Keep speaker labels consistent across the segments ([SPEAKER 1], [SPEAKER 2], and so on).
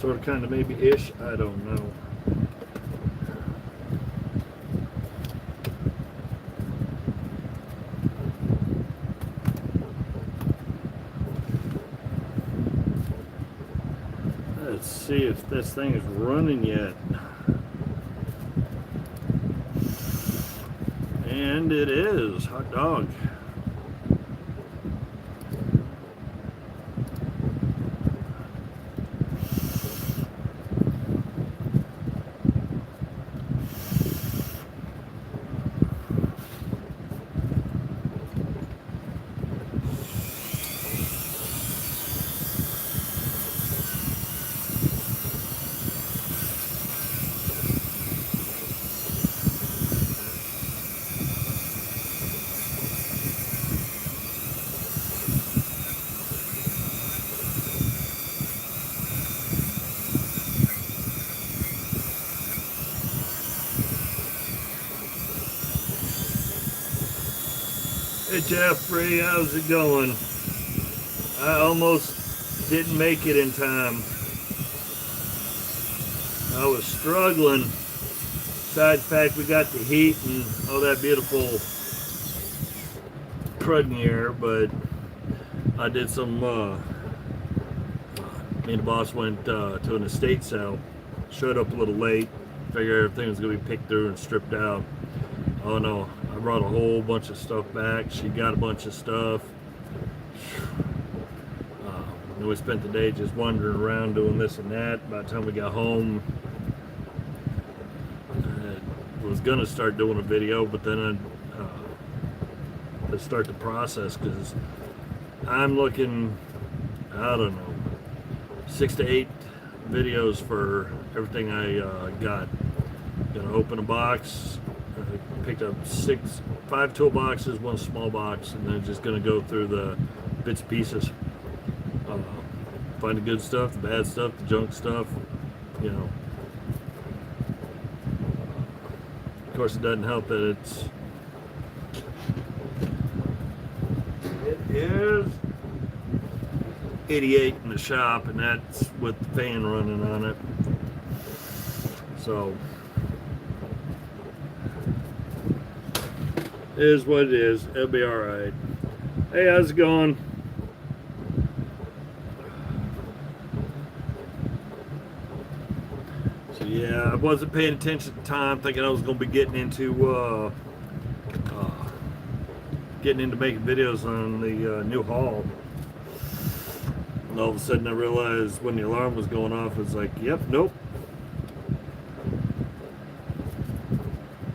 [SPEAKER 1] Sort of, kind of, maybe ish. I don't know. Let's see if this thing is running yet. And it is. Hot dog. Hey Jeffrey, how's it going? I almost didn't make it in time. I was struggling. Besides the fact we got the heat and all that beautiful crud in the air, but I did some, me and the boss went to an estate sale. Showed up a little late. Figured everything was going to be picked through and stripped out. Oh no, I brought a whole bunch of stuff back. She got a bunch of stuff. And we spent the day just wandering around doing this and that. By the time we got home, I was gonna start doing a video, but then I start the process because I'm looking, I don't know, 6 to 8 videos for everything I got. Gonna open a box. I picked up 5 toolboxes, 1 small box, and then just gonna go through the bits and pieces. Find the good stuff, the bad stuff, the junk stuff, you know. Of course, it doesn't help that it is 88 in the shop, and that's with the fan running on it. So it is what it is. It'll be all right. Hey, how's it going? So yeah, I wasn't paying attention at the time, thinking I was going to be getting into making videos on the new haul. And all of a sudden, I realized when the alarm was going off, it's like, yep, nope.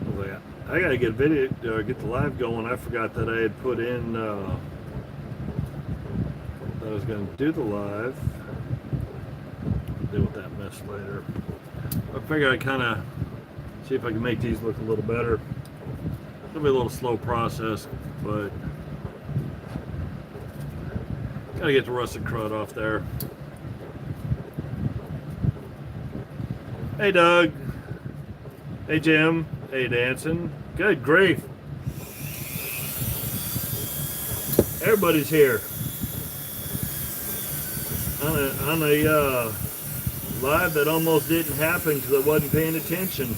[SPEAKER 1] I was like, I gotta get a video, get the live going. I forgot that I had put in that I was gonna do the live. Deal with that mess later. I figured I'd kind of see if I can make these look a little better. It'll be a little slow process, but gotta get the rusted crud off there. Hey Doug. Hey Jim. Hey Dancing. Good grief. Everybody's here. On a live that almost didn't happen because I wasn't paying attention.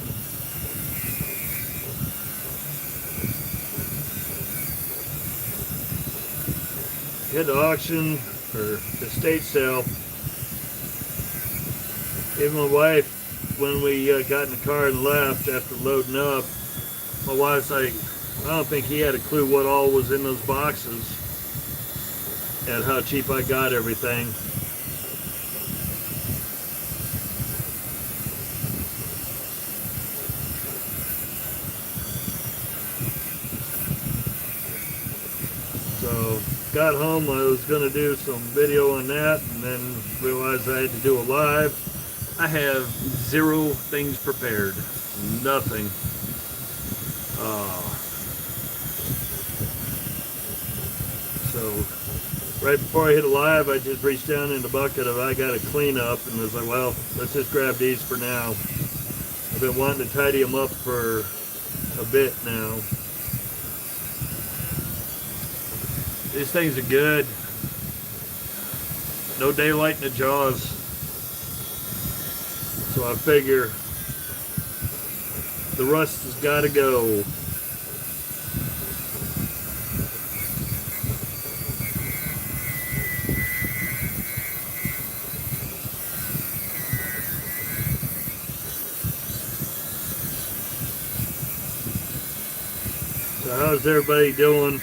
[SPEAKER 1] Hit the auction or the estate sale. Even my wife, when we got in the car and left after loading up, my wife's like, I don't think he had a clue what all was in those boxes and how cheap I got everything. So got home, I was going to do some video on that, and then realized I had to do a live. I have 0 things prepared, nothing. So right before I hit a live, I just reached down in the bucket of I got to clean up, and was like, well, let's just grab these for now. I've been wanting to tidy them up for a bit now. These things are good. No daylight in the jaws. So I figure the rust has got to go. So how's everybody doing?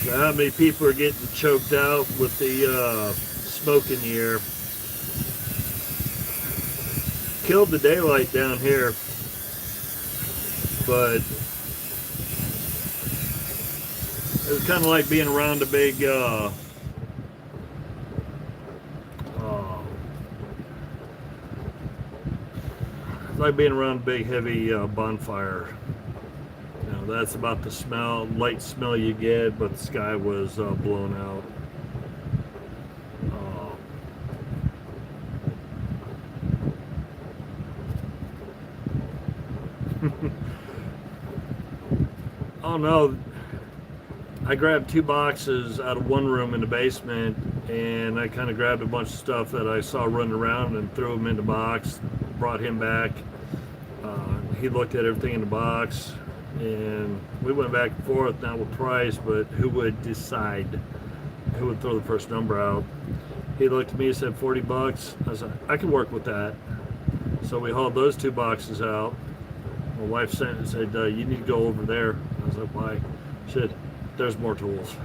[SPEAKER 1] So how many people are getting choked out with the smoke in the air? Killed the daylight down here, but it was kind of like being around a big it's like being around a big heavy bonfire. You know, that's about the light smell you get, but the sky was blown out. Oh no, I grabbed 2 boxes out of one room in the basement, and I kind of grabbed a bunch of stuff that I saw running around and threw them in the box, brought him back. He looked at everything in the box, and we went back and forth, not with price, but who would decide, who would throw the first number out. He looked at me and said 40 bucks. I said, I can work with that. So we hauled those 2 boxes out. My wife sent and said, you need to go over there. I was like, why? She said, there's more tools.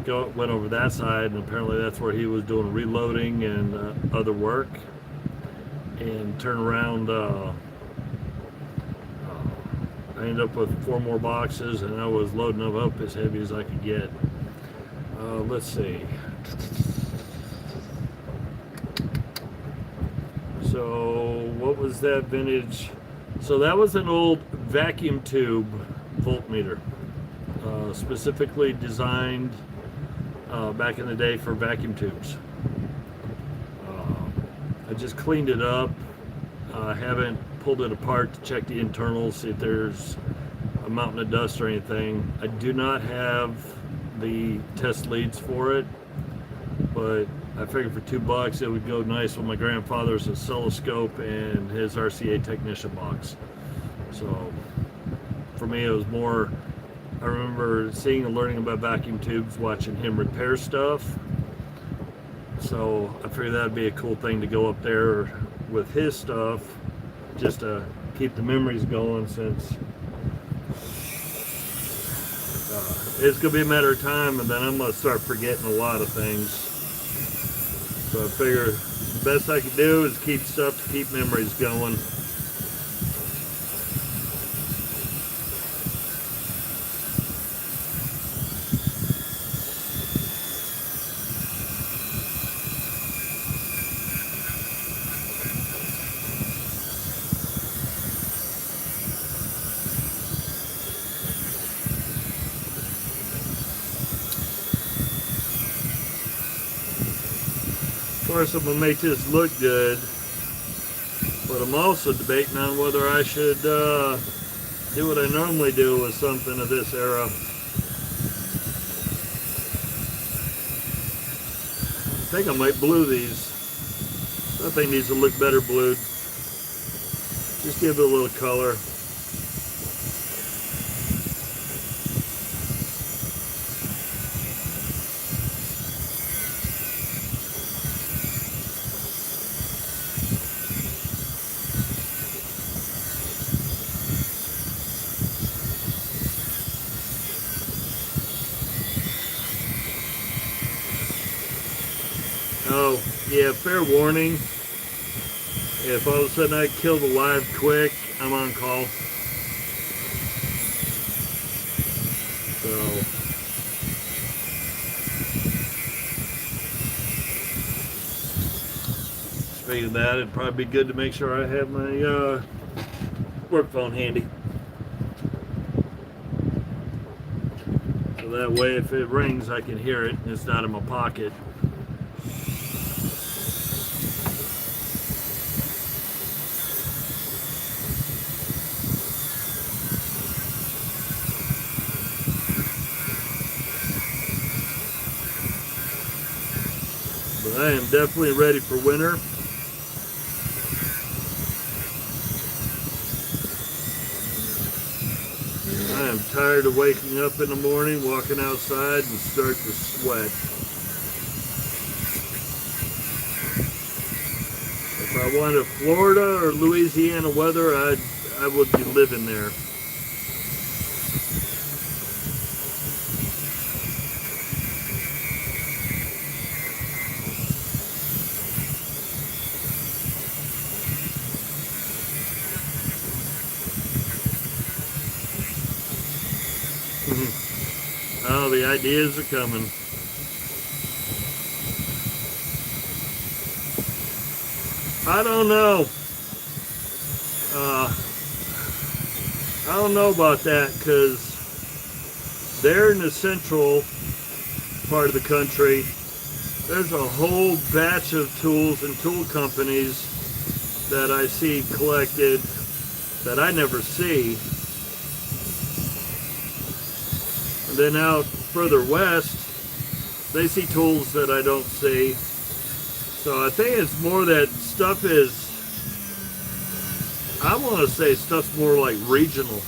[SPEAKER 1] Went over that side, and apparently that's where he was doing reloading and other work. And turned around, I ended up with 4 more boxes, and I was loading them up as heavy as I could get. Let's see. So what was that vintage? So that was an old vacuum tube voltmeter, specifically designed back in the day for vacuum tubes. I just cleaned it up. I haven't pulled it apart to check the internals, see if there's a mountain of dust or anything. I do not have the test leads for it, but I figured for $2 it would go nice with my grandfather's oscilloscope and his RCA technician box. So for me it was more, I remember seeing and learning about vacuum tubes, watching him repair stuff. So I figured that'd be a cool thing to go up there with his stuff, just to keep the memories going, since it's gonna be a matter of time, and then I'm gonna start forgetting a lot of things. So I figure the best I can do is keep stuff to keep memories going. Of course, I'm gonna make this look good, but I'm also debating on whether I should do what I normally do with something of this era. I think I might blue these. That thing needs to look better blued. Just give it a little color. Oh, yeah, fair warning. If all of a sudden I kill the live quick, I'm on call. So, speaking of that, it'd probably be good to make sure I have my work phone handy. So that way if it rings, I can hear it and it's not in my pocket. But I I am definitely ready for winter. I am tired of waking up in the morning, walking outside, and start to sweat. If I wanted Florida or Louisiana weather, I would be living there. Oh, the ideas are coming. I don't know. I don't know about that, because they're in the central part of the country. There's a whole batch of tools and tool companies that I see collected that I never see. And then out further west, they see tools that I don't see. So I think it's more that stuff is, I want to say stuff's more like regional.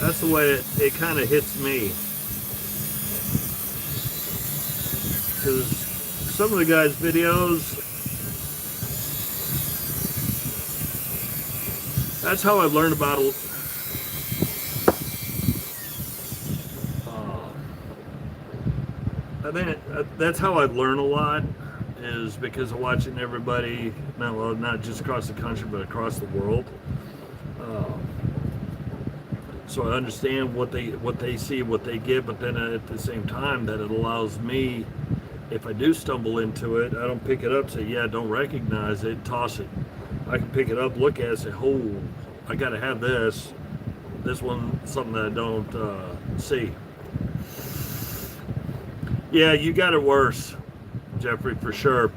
[SPEAKER 1] That's the way it kind of hits me. Because some of the guys' videos, that's how I learned about it. I think that's how I learn a lot, is because of watching everybody, not just across the country, but across the world. So I understand what they see, what they get, but then at the same time, that it allows me, if I do stumble into it, I don't pick it up, say, yeah, don't recognize it, toss it. I can pick it up, look at it, say, oh, I got to have this. This one, something that I don't see. Yeah, you got it worse, Jeffrey, for sure.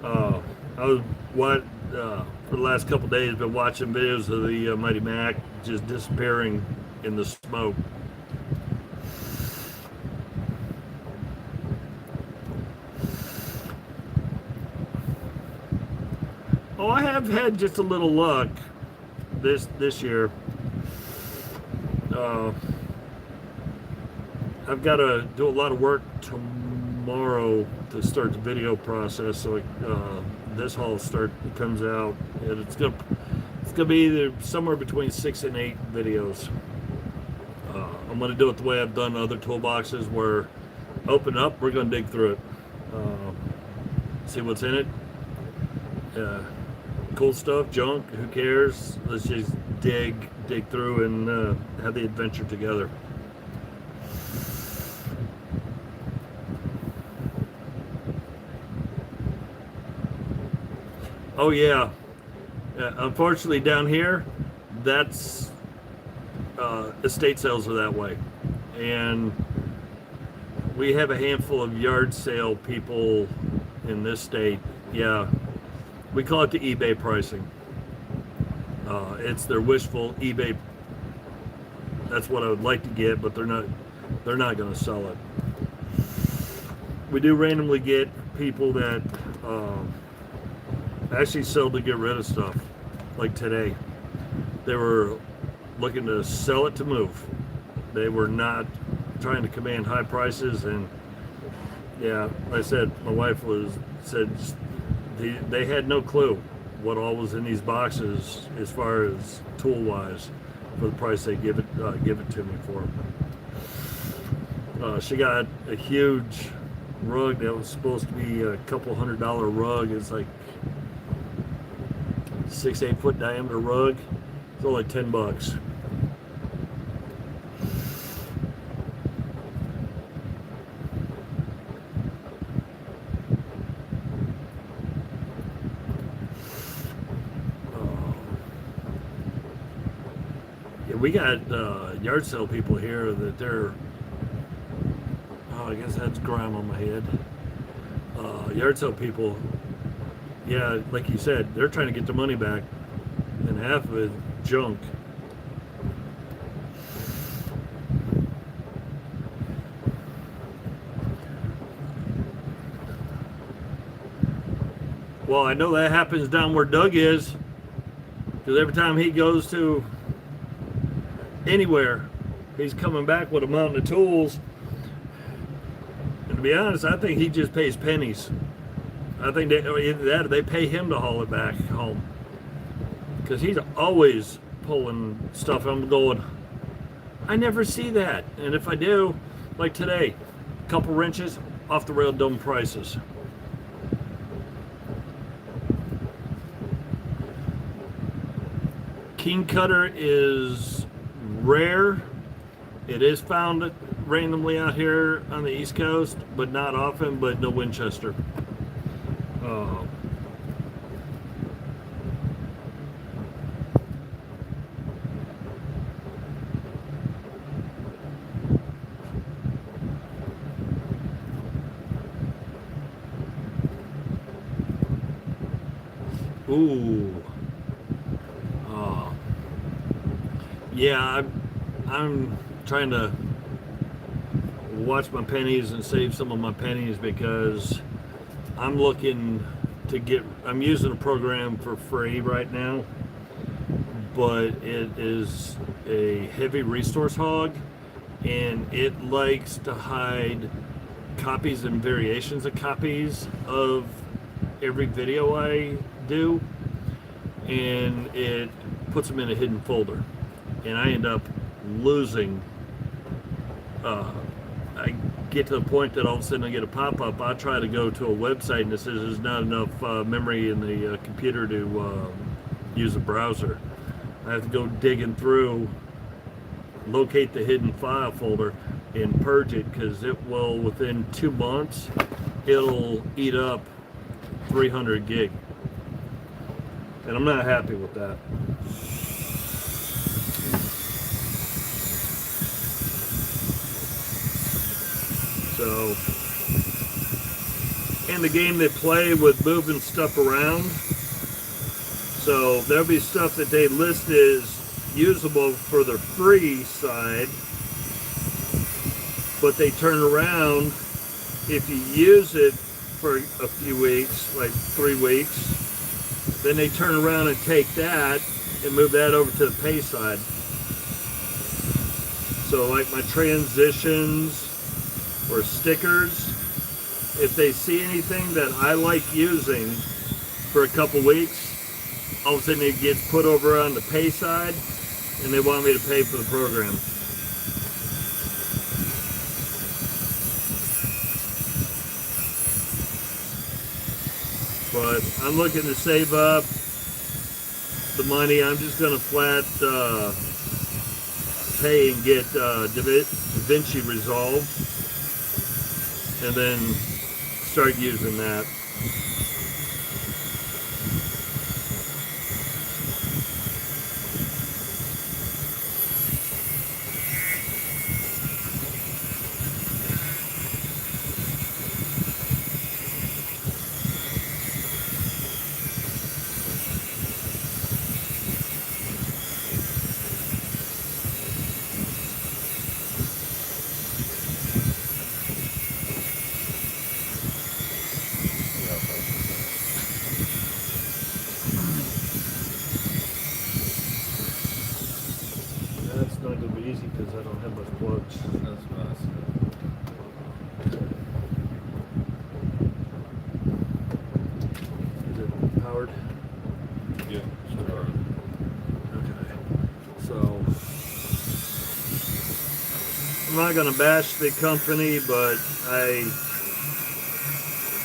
[SPEAKER 1] I was for the last couple days been watching videos of the Mighty Mac just disappearing in the smoke. Oh, I have had just a little luck this year. I've got to do a lot of work tomorrow to start the video process. So this haul comes out, and it's gonna be either somewhere between 6 and 8 videos. I'm gonna do it the way I've done other toolboxes, where open up, we're gonna dig through it, see what's in it. Cool stuff, junk, who cares? Let's just dig through and have the adventure together. Oh yeah. Unfortunately down here, that's estate sales are that way, and we have a handful of yard sale people in this state. Yeah, we call it the eBay pricing. It's their wishful eBay. That's what I would like to get, but they're not going to sell it. We do randomly get people that actually sell to get rid of stuff. Like today, they were looking to sell it to move. They were not trying to command high prices. And yeah, like I said, my wife said they had no clue what all was in these boxes as far as tool wise for the price they give it to me for. She got a huge rug that was supposed to be a couple $100 rug. It's like 6-8 foot diameter rug. It's only $10. Yeah, we got yard sale people here that they're, I guess that's grime on my head. Yard sale people, yeah, like you said, they're trying to get their money back, and half of it junk. Well, I know that happens down where Doug is, because every time he goes to anywhere, he's coming back with a mountain of tools. And to be honest, I think he just pays pennies. I think either that or they pay him to haul it back home, because he's always pulling stuff. I'm going, I never see that. And if I do, like today, a couple wrenches, off the rail dumb prices. King cutter is rare. It is found randomly out here on the East Coast, but not often. But no Winchester. Ooh. Yeah, I'm trying to watch my pennies and save some of my pennies, because I'm looking to get, I'm using a program for free right now, but it is a heavy resource hog, and it likes to hide copies and variations of copies of every video I do, and it puts them in a hidden folder, and I end up losing. I get to the point that all of a sudden I get a pop-up. I try to go to a website and it says there's not enough memory in the computer to use a browser. I have to go digging through, locate the hidden file folder, and purge it, because it will, within 2 months, it'll eat up 300 gig. And I'm not happy with that. So, in the game they play with moving stuff around. So there'll be stuff that they list as usable for the free side, but they turn around, if you use it for a few weeks, like 3 weeks, then they turn around and take that and move that over to the pay side. So like my transitions or stickers, if they see anything that I like using for a couple weeks, all of a sudden it gets put over on the pay side, and they want me to pay for the program. But I'm looking to save up the money. I'm just going to flat pay and get DaVinci Resolve, and then start using that. That's not going to be easy because I don't have much plugs.
[SPEAKER 2] That's what I said.
[SPEAKER 1] Is it powered?
[SPEAKER 2] Yeah, sure.
[SPEAKER 1] Okay. So, I'm not going to bash the company, but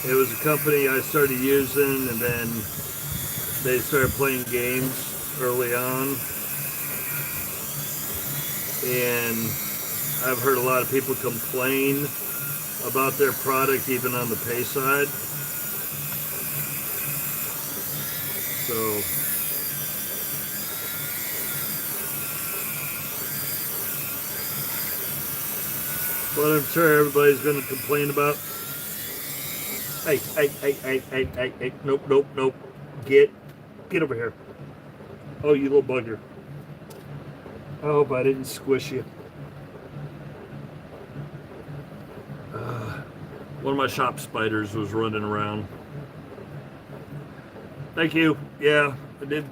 [SPEAKER 1] it was a company I started using, and then they started playing games early on. And I've heard a lot of people complain about their product, even on the pay side. So, but I'm sure everybody's going to complain about. Hey, nope. Get over here. Oh, you little bugger. I hope I didn't squish you. One of my shop spiders was running around. Thank you. Yeah, I did.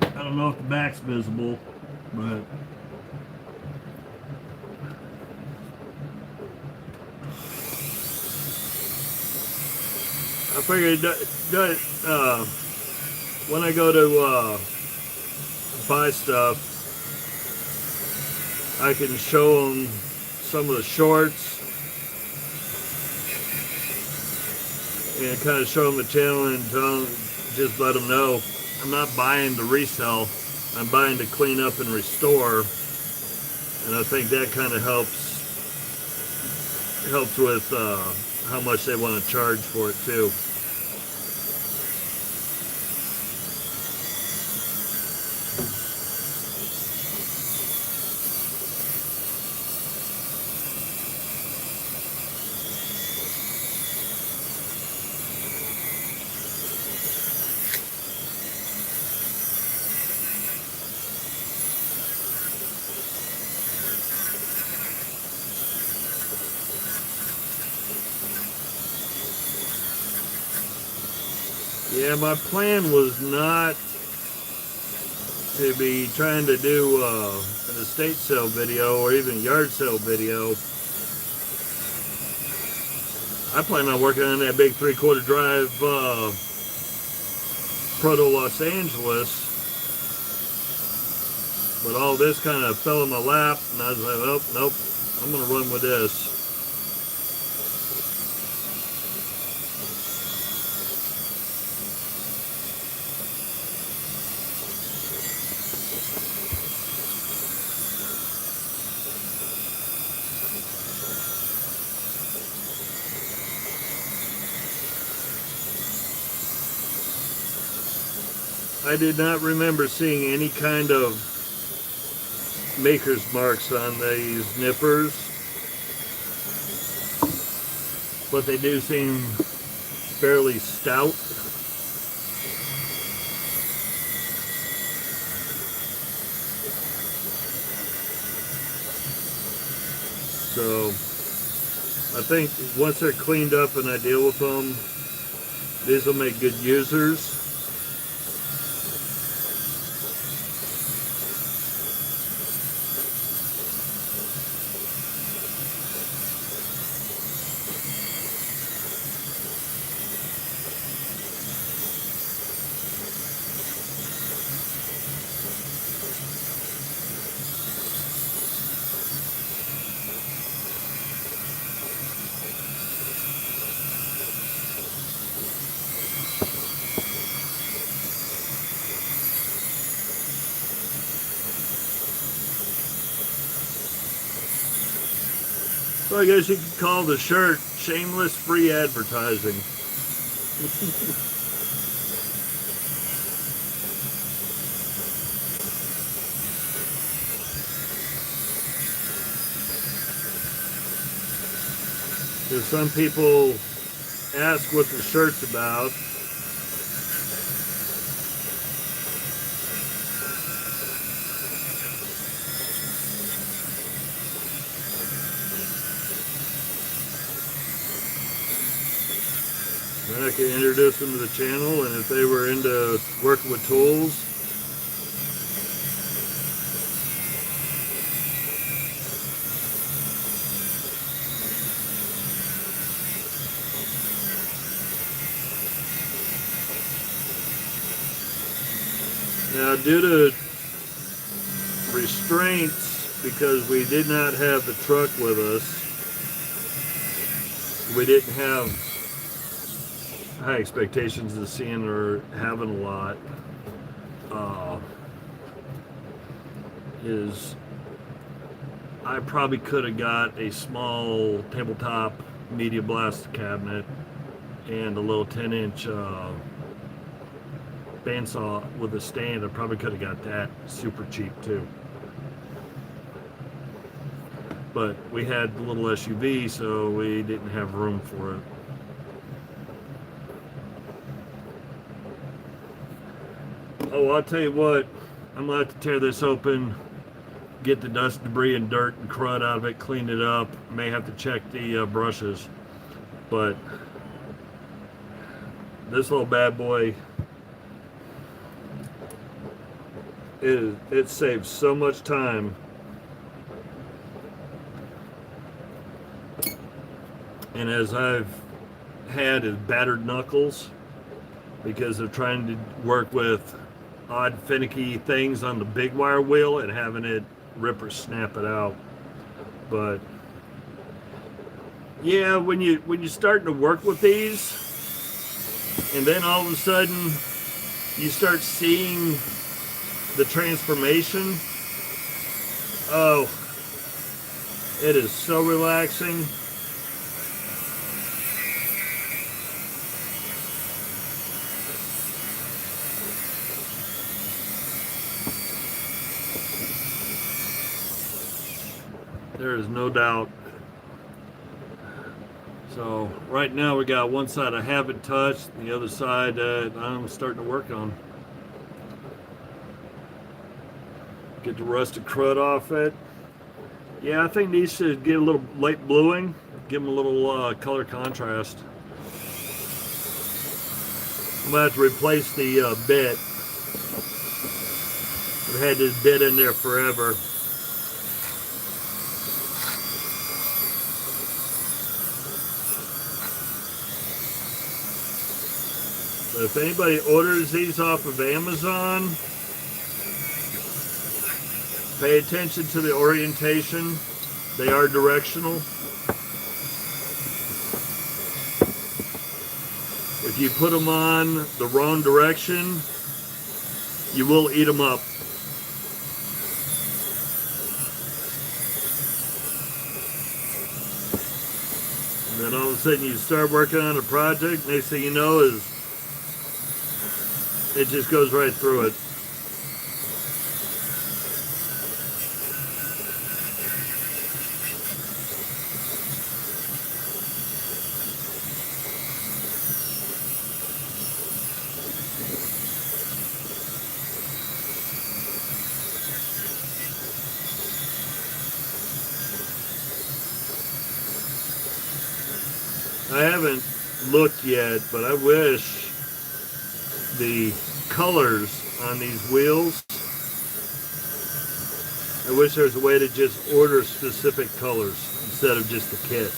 [SPEAKER 1] I don't know if the back's visible, but I figured when I go to buy stuff, I can show them some of the shorts and kind of show them the channel and tell them, just let them know I'm not buying to resell. I'm buying to clean up and restore, and I think that kind of helps with how much they want to charge for it too. Yeah, my plan was not to be trying to do an estate sale video or even yard sale video. I plan on working on that big 3/4 drive proto Los Angeles, but all this kind of fell in my lap, and I was like, oh, nope, I'm gonna run with this. I did not remember seeing any kind of maker's marks on these nippers, but they do seem fairly stout. So I think once they're cleaned up and I deal with them, these will make good users. So I guess you could call the shirt shameless free advertising. Because some people ask what the shirt's about. Then I can introduce them to the channel, and if they were into working with tools, now due to restraints, because we did not have the truck with us, we didn't have high expectations of seeing or having a lot. Is I probably could have got a small tabletop media blast cabinet and a little 10-inch bandsaw with a stand. I probably could have got that super cheap too. But we had the little SUV, so we didn't have room for it. Oh, I'll tell you what, I'm going to have to tear this open, get the dust, debris, and dirt and crud out of it, clean it up. May have to check the brushes. But this little bad boy it saves so much time. And as I've had is battered knuckles because of trying to work with odd finicky things on the big wire wheel and having it rip or snap it out. But yeah, when you start to work with these, and then all of a sudden you start seeing the transformation, oh, it is so relaxing. There is no doubt. So right now we got one side I haven't touched, the other side I'm starting to work on. Get the rusted crud off it. Yeah, I think these should get a little light bluing, give them a little color contrast. I'm gonna have to replace the bit. I've had this bit in there forever. But if anybody orders these off of Amazon, pay attention to the orientation. They are directional. If you put them on the wrong direction, you will eat them up. And then all of a sudden you start working on a project, next thing you know is it just goes right through it. I haven't looked yet, but I wish the colors on these wheels, I wish there was a way to just order specific colors instead of just the kit.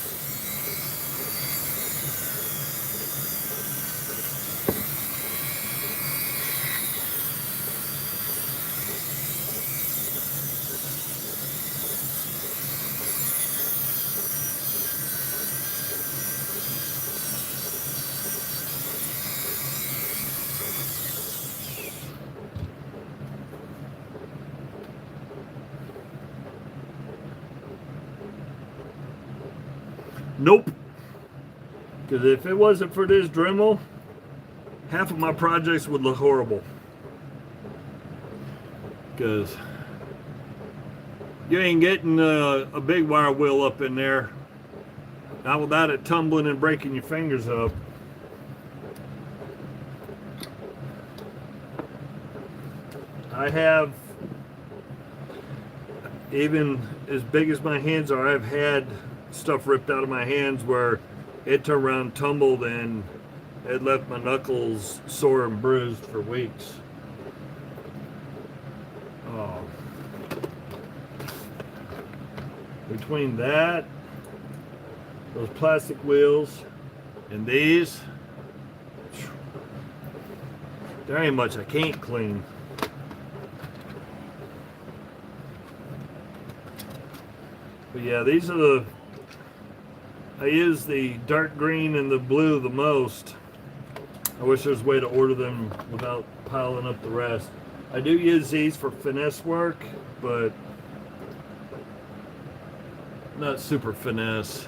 [SPEAKER 1] Nope. Because if it wasn't for this Dremel, half of my projects would look horrible. Because you ain't getting a big wire wheel up in there, not without it tumbling and breaking your fingers up. I have, even as big as my hands are, I've had stuff ripped out of my hands where it turned around, tumbled, and it left my knuckles sore and bruised for weeks. Oh. Between that, those plastic wheels, and these, there ain't much I can't clean. But yeah, these are the, I use the dark green and the blue the most. I wish there was a way to order them without piling up the rest. I do use these for finesse work, but not super finesse.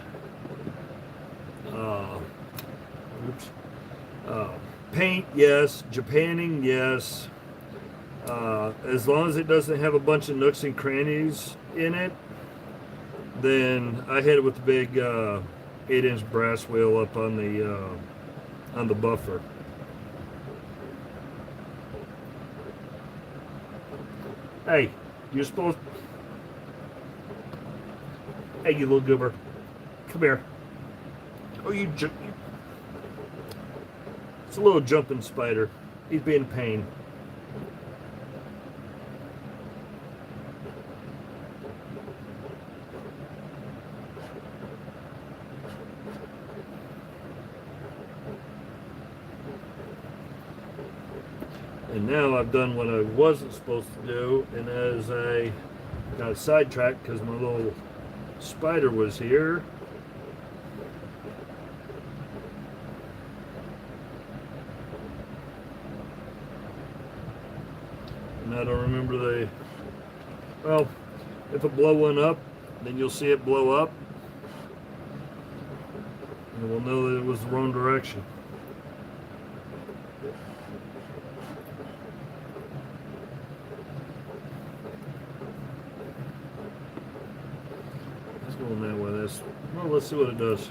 [SPEAKER 1] Paint, yes. Japanning, yes. As long as it doesn't have a bunch of nooks and crannies in it, then I hit it with the big 8-inch brass wheel up on the buffer. Hey, you're supposed. Hey, you little goober, come here. Oh, you. It's a little jumping spider. He's being a pain. And now I've done what I wasn't supposed to do, and as I got sidetracked because my little spider was here. And I don't remember well, if it blow one up, then you'll see it blow up. And we'll know that it was the wrong direction. It's going that way. Well, let's see what it does.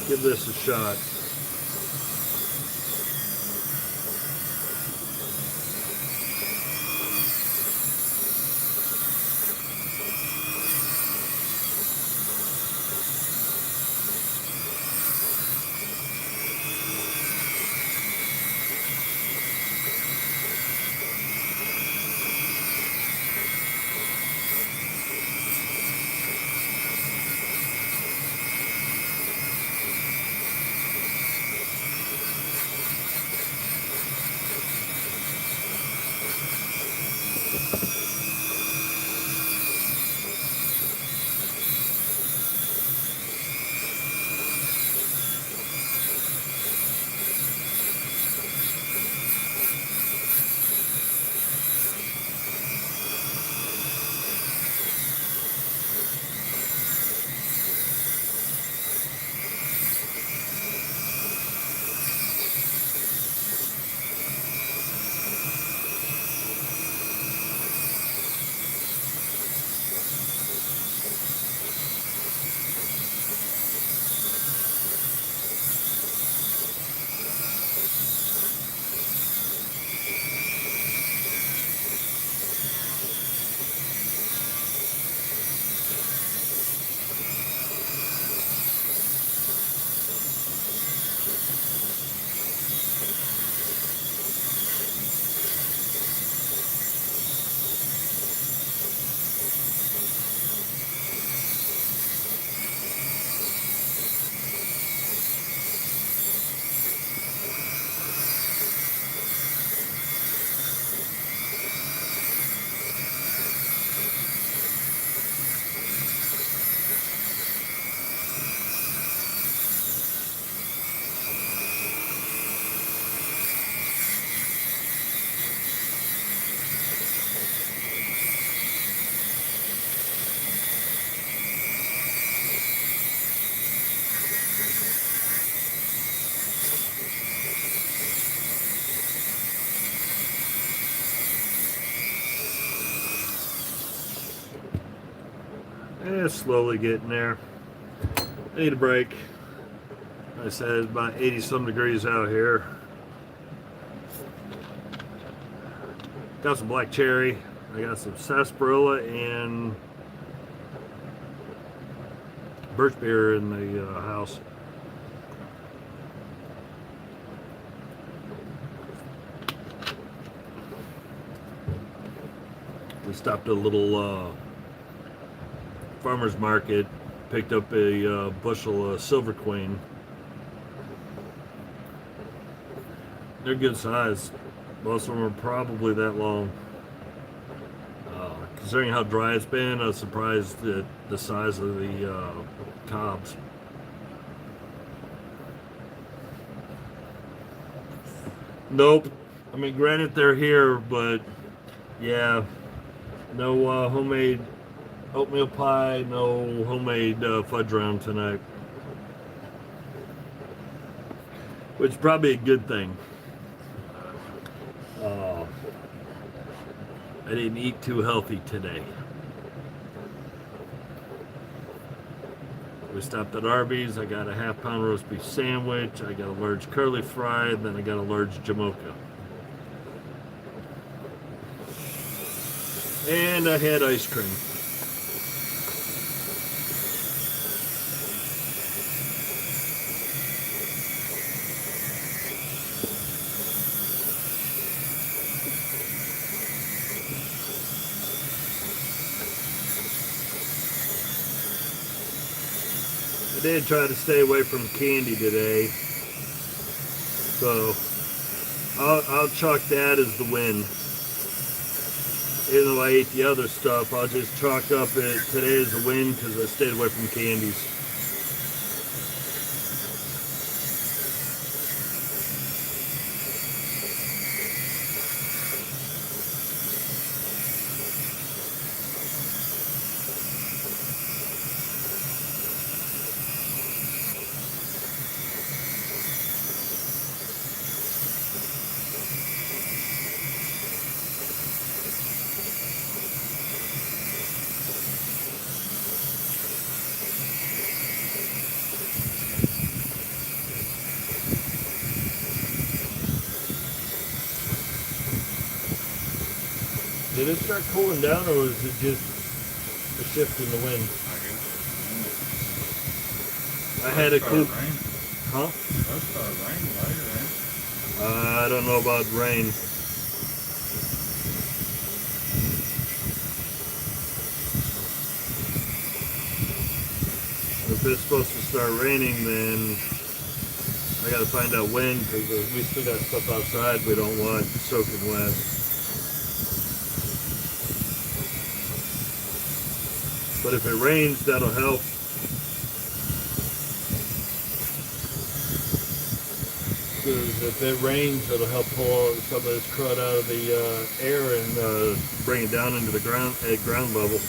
[SPEAKER 1] Give this a shot. It's slowly getting there. I need a break. I said it's about 80 some degrees out here. Got some black cherry. I got some sarsaparilla and birch beer in the house. We stopped at a little farmer's market, picked up a bushel of Silver Queen. They're good size. Most of them are probably that long. Considering how dry it's been, I was surprised at the size of the cobs. Nope. I mean, granted they're here, but yeah, no homemade oatmeal pie, no homemade fudge round tonight. Which is probably a good thing. I didn't eat too healthy today. We stopped at Arby's. I got a half-pound roast beef sandwich. I got a large curly fry, and then I got a large jamocha. And I had ice cream. I did try to stay away from candy today, so I'll chalk that as the win. Even though I ate the other stuff, I'll just chalk up it today as a win because I stayed away from candies. Did it start cooling down, or was it just a shift in the wind? I had a cool. Huh?
[SPEAKER 2] Rain later,
[SPEAKER 1] I don't know about rain. If it's supposed to start raining, then I gotta find out when, because we still got stuff outside we don't want soaking wet. But if it rains, that'll help. Because if it rains, it'll help pull some of this crud out of the air and bring it down into the ground at ground level.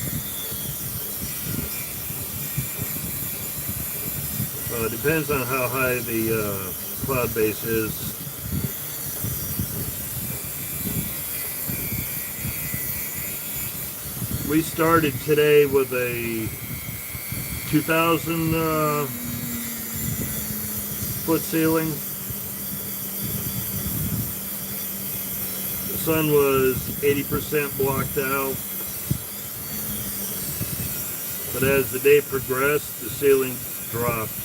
[SPEAKER 1] It depends on how high the cloud base is. We started today with a 2,000 foot ceiling. The sun was 80% blocked out. But as the day progressed, the ceiling dropped.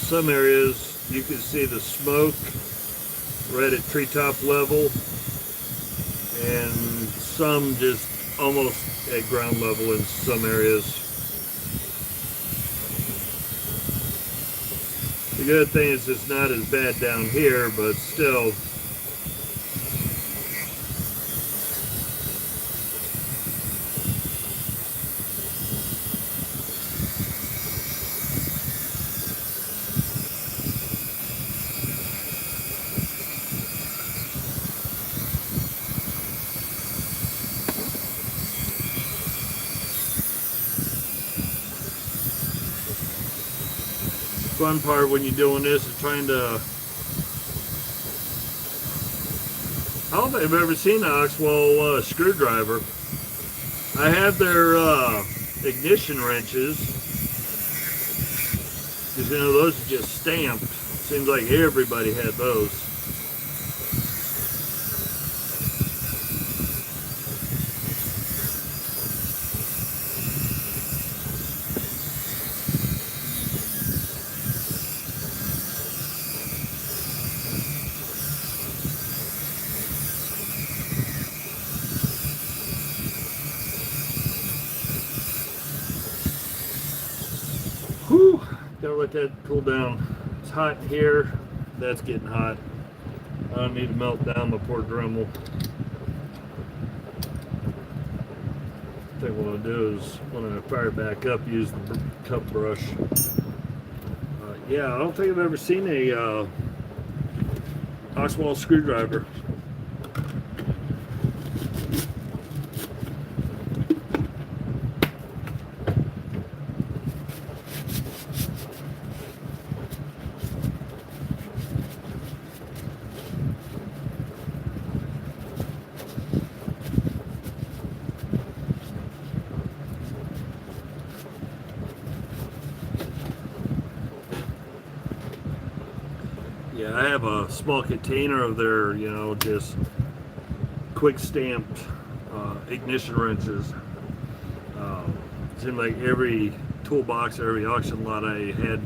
[SPEAKER 1] Some areas you can see the smoke right at treetop level, and some just almost at ground level in some areas. The good thing is it's not as bad down here, but still. Fun part when you're doing this is trying to. I don't think I've ever seen an Oxwell screwdriver. I have their ignition wrenches, because you know those are just stamped. Seems like everybody had those. Whew, gotta let that cool down. It's hot in here. That's getting hot. I don't need to melt down my poor Dremel. I think what I'll do is when I fire it back up, use the cup brush. Yeah, I don't think I've ever seen a Oxwell screwdriver. have a small container of their, just quick stamped ignition wrenches. Seemed like every toolbox or every auction lot I had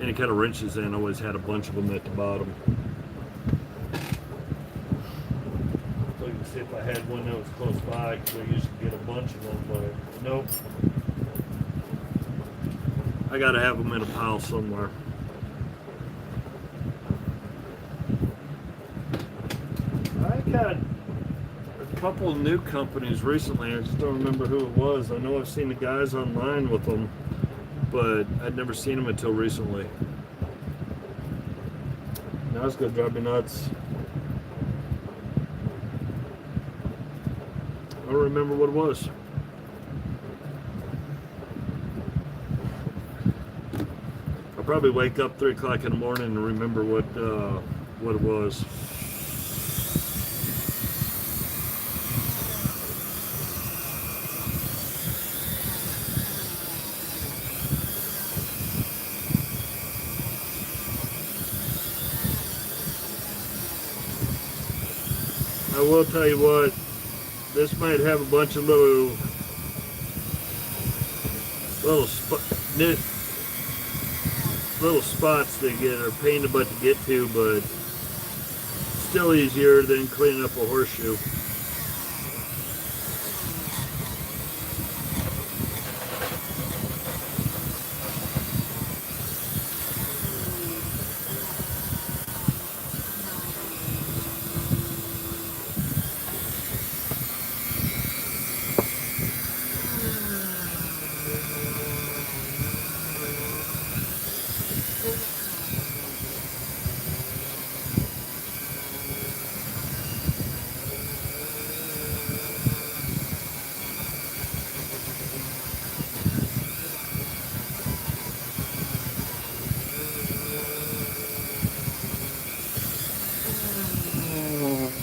[SPEAKER 1] any kind of wrenches in, always had a bunch of them at the bottom. So you can see if I had one that was close by, because I used to get a bunch of them, but nope. I gotta have them in a pile somewhere. I got a couple of new companies recently. I just don't remember who it was. I know I've seen the guys online with them, but I'd never seen them until recently. Now it's gonna drive me nuts. I don't remember what it was. I'll probably wake up 3 o'clock in the morning and remember what it was. I will tell you what, this might have a bunch of little spots that are pain in the butt to get to, but still easier than cleaning up a horseshoe.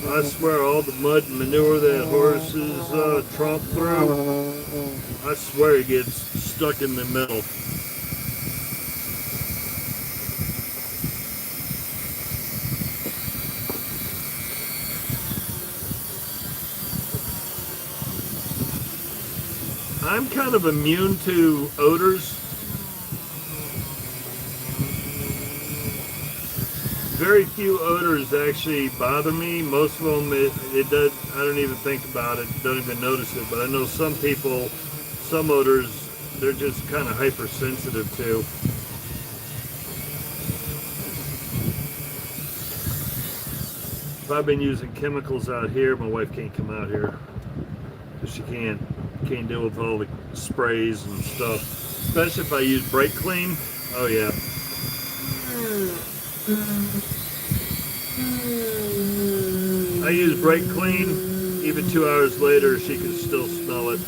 [SPEAKER 1] I swear all the mud and manure that horses tromp through, I swear it gets stuck in the middle. I'm kind of immune to odors. Very few odors actually bother me. Most of them, it does. I don't even think about it. Don't even notice it. But I know some people, some odors, they're just kind of hypersensitive to. If I've been using chemicals out here, my wife can't come out here because she can't deal with all the sprays and stuff. Especially if I use brake clean. Oh yeah. I use brake clean, even 2 hours later she can still smell it.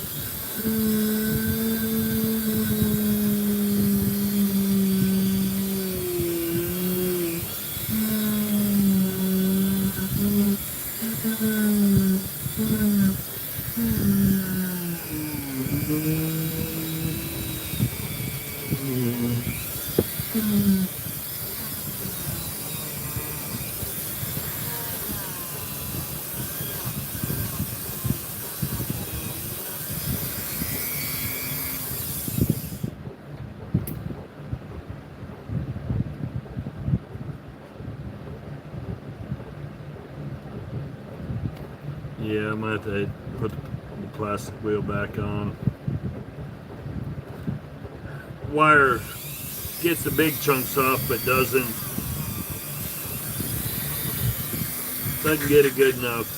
[SPEAKER 1] Yeah, I might have to put the plastic wheel back on. Wire gets the big chunks off, but doesn't get it good enough.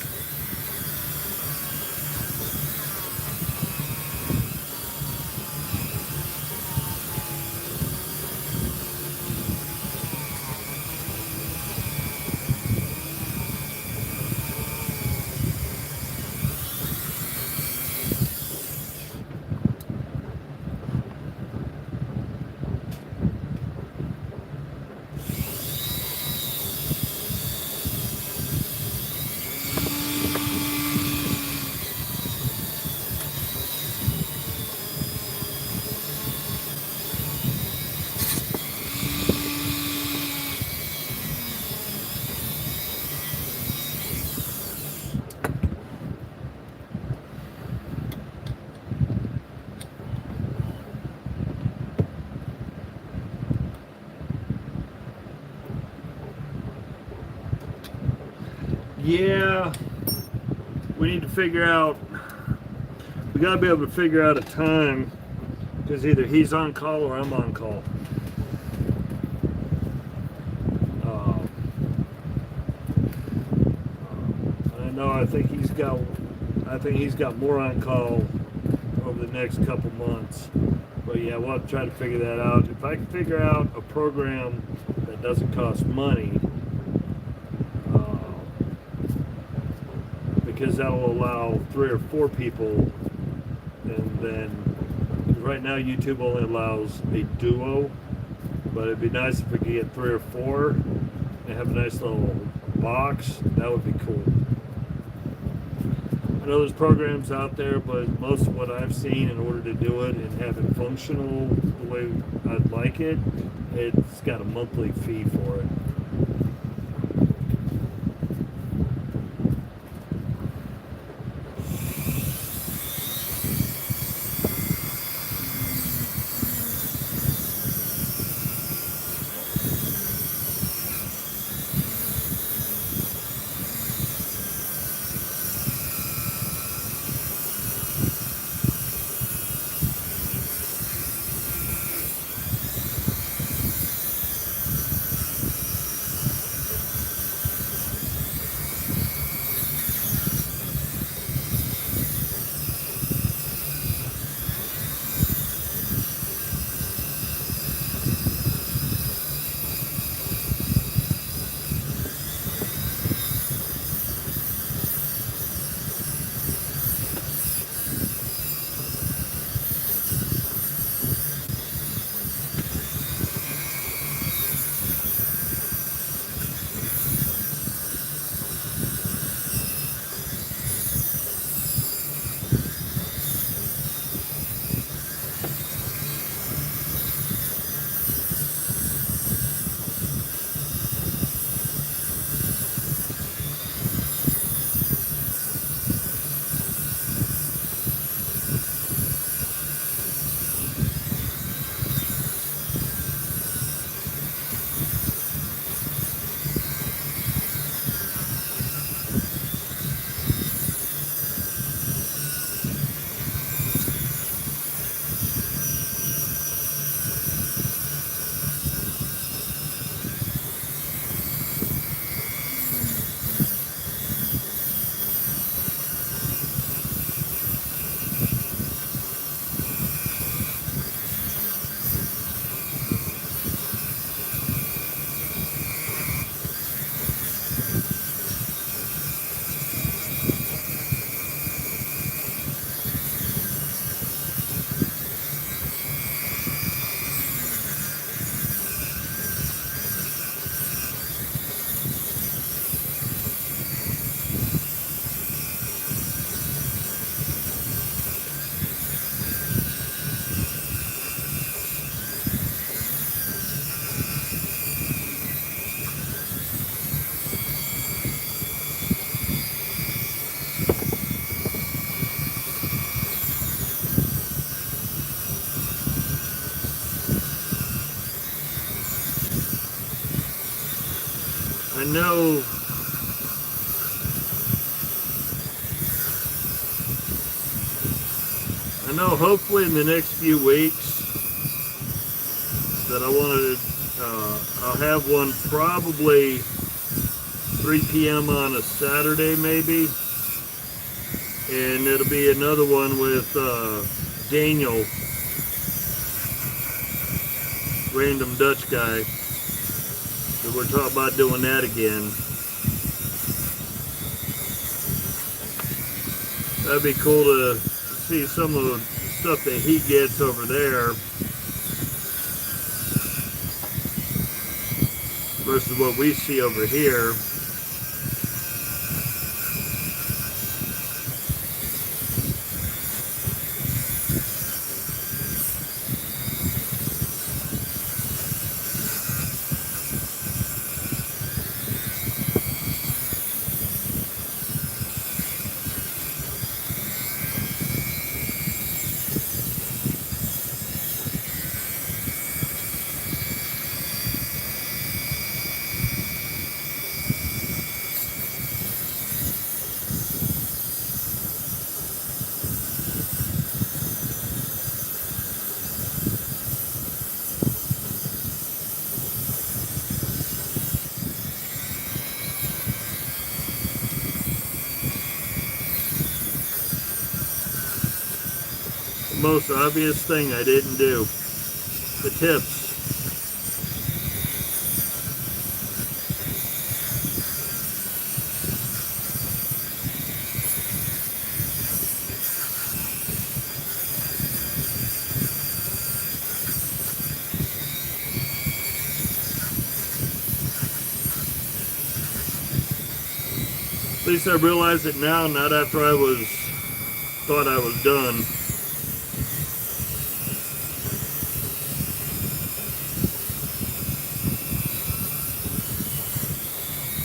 [SPEAKER 1] Yeah, we need to figure out, we got to be able to figure out a time, because either he's on call or I'm on call. I know, I think he's got more on call over the next couple months. But yeah, we'll have to try to figure that out. If I can figure out a program that doesn't cost money, because that will allow 3 or 4 people, and then right now YouTube only allows a duo, but it'd be nice if we could get 3 or 4 and have a nice little box. That would be cool. I know there's programs out there, but most of what I've seen, in order to do it and have it functional the way I'd like it, it's got a monthly fee for it. I know hopefully in the next few weeks that I wanted to, I'll have one probably 3 p.m. on a Saturday maybe, and it'll be another one with Daniel, random Dutch guy. So we're talking about doing that again. That'd be cool to see some of the stuff that he gets over there versus what we see over here. most obvious thing I didn't do. The tips. At least I realize it now, not after I thought I was done.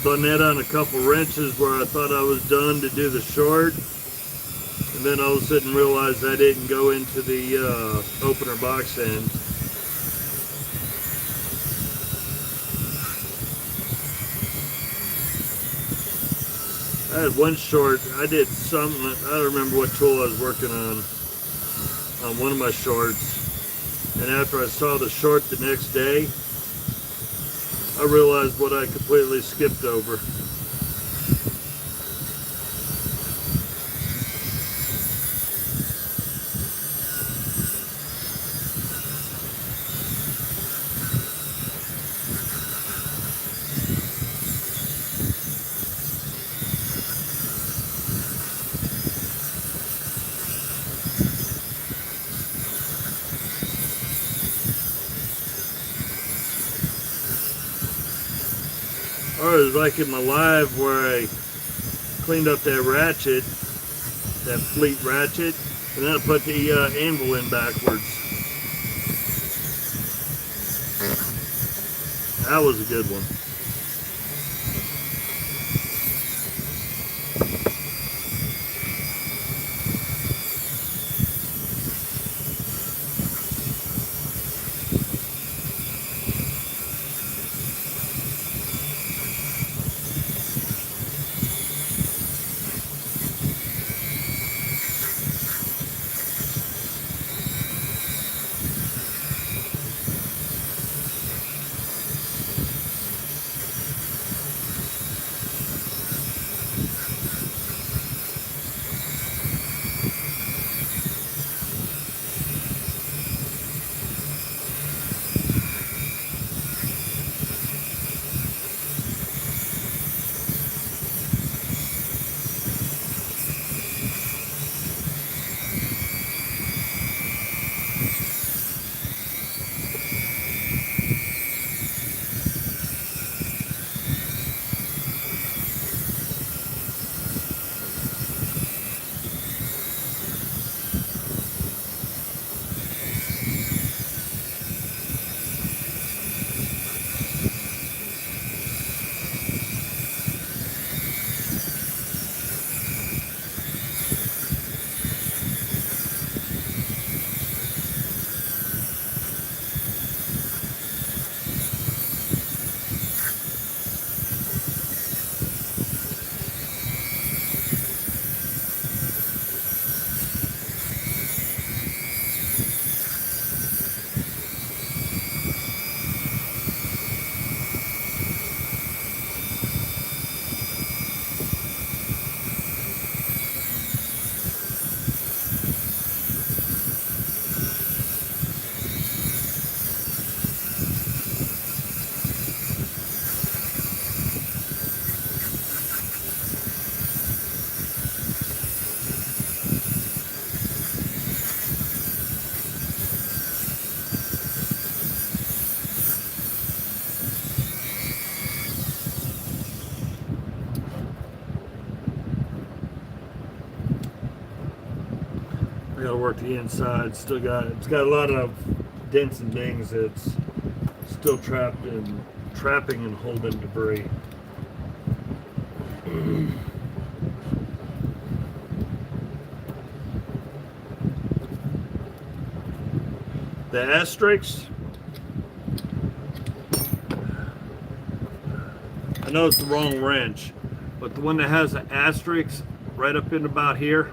[SPEAKER 1] Done that on a couple wrenches where I thought I was done to do the short, and then all of a sudden realized I didn't go into the opener box end. I had one short. I did something. I don't remember what tool I was working on one of my shorts. And after I saw the short the next day, I realized what I completely skipped over. Or it was like in my live where I cleaned up that ratchet, that fleet ratchet, and then I put the anvil in backwards. That was a good one. I gotta work the inside. It's got a lot of dents and dings that's still trapping and holding debris. The asterisks, I know it's the wrong wrench, but the one that has the asterisk right up in about here,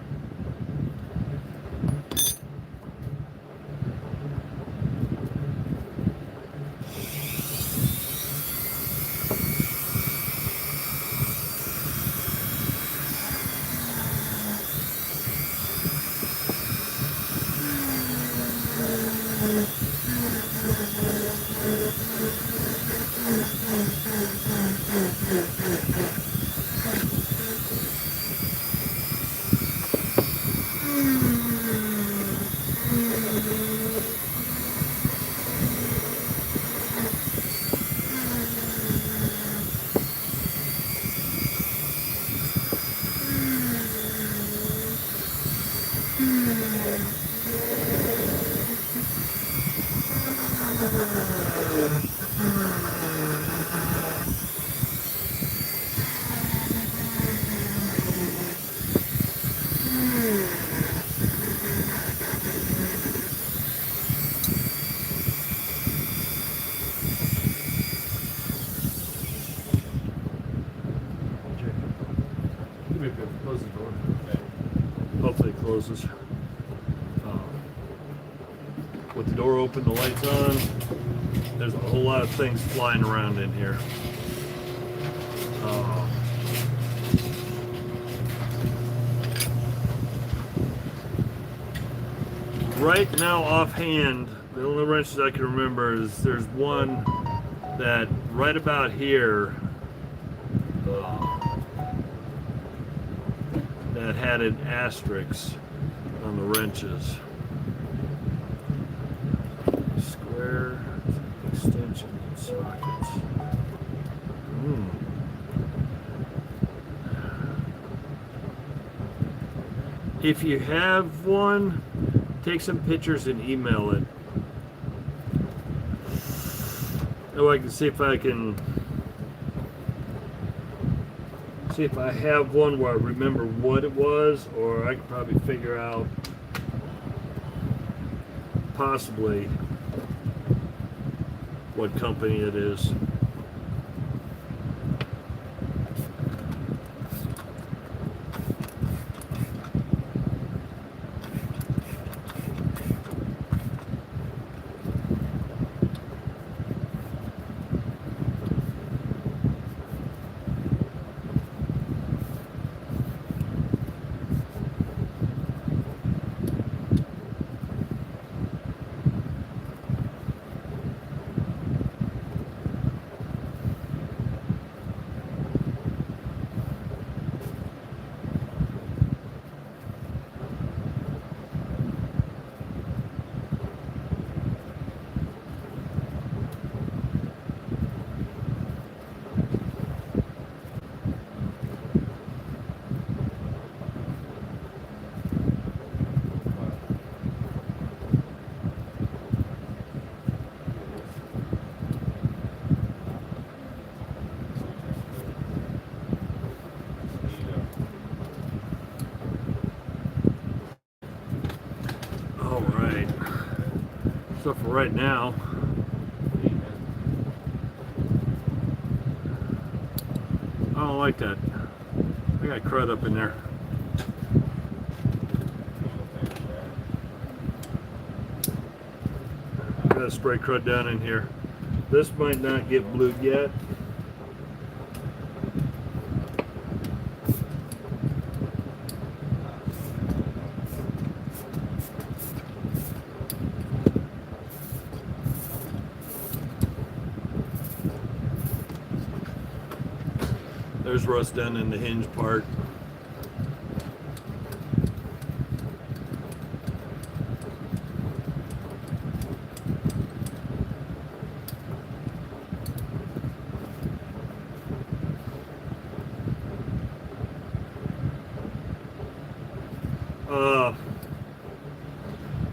[SPEAKER 1] Close the door. Hopefully it closes. With the door open, the lights on, there's a whole lot of things flying around in here. Right now, offhand, the only wrenches I can remember is there's one that right about here that had an asterisk on the wrenches. Square extension sockets. If you have one, take some pictures and email it. Oh, I can see if I have one where I remember what it was, or I could probably figure out possibly what company it is. So for right now, I don't like that. I got crud up in there. I gotta spray crud down in here. This might not get blued yet. There's rust done in the hinge part.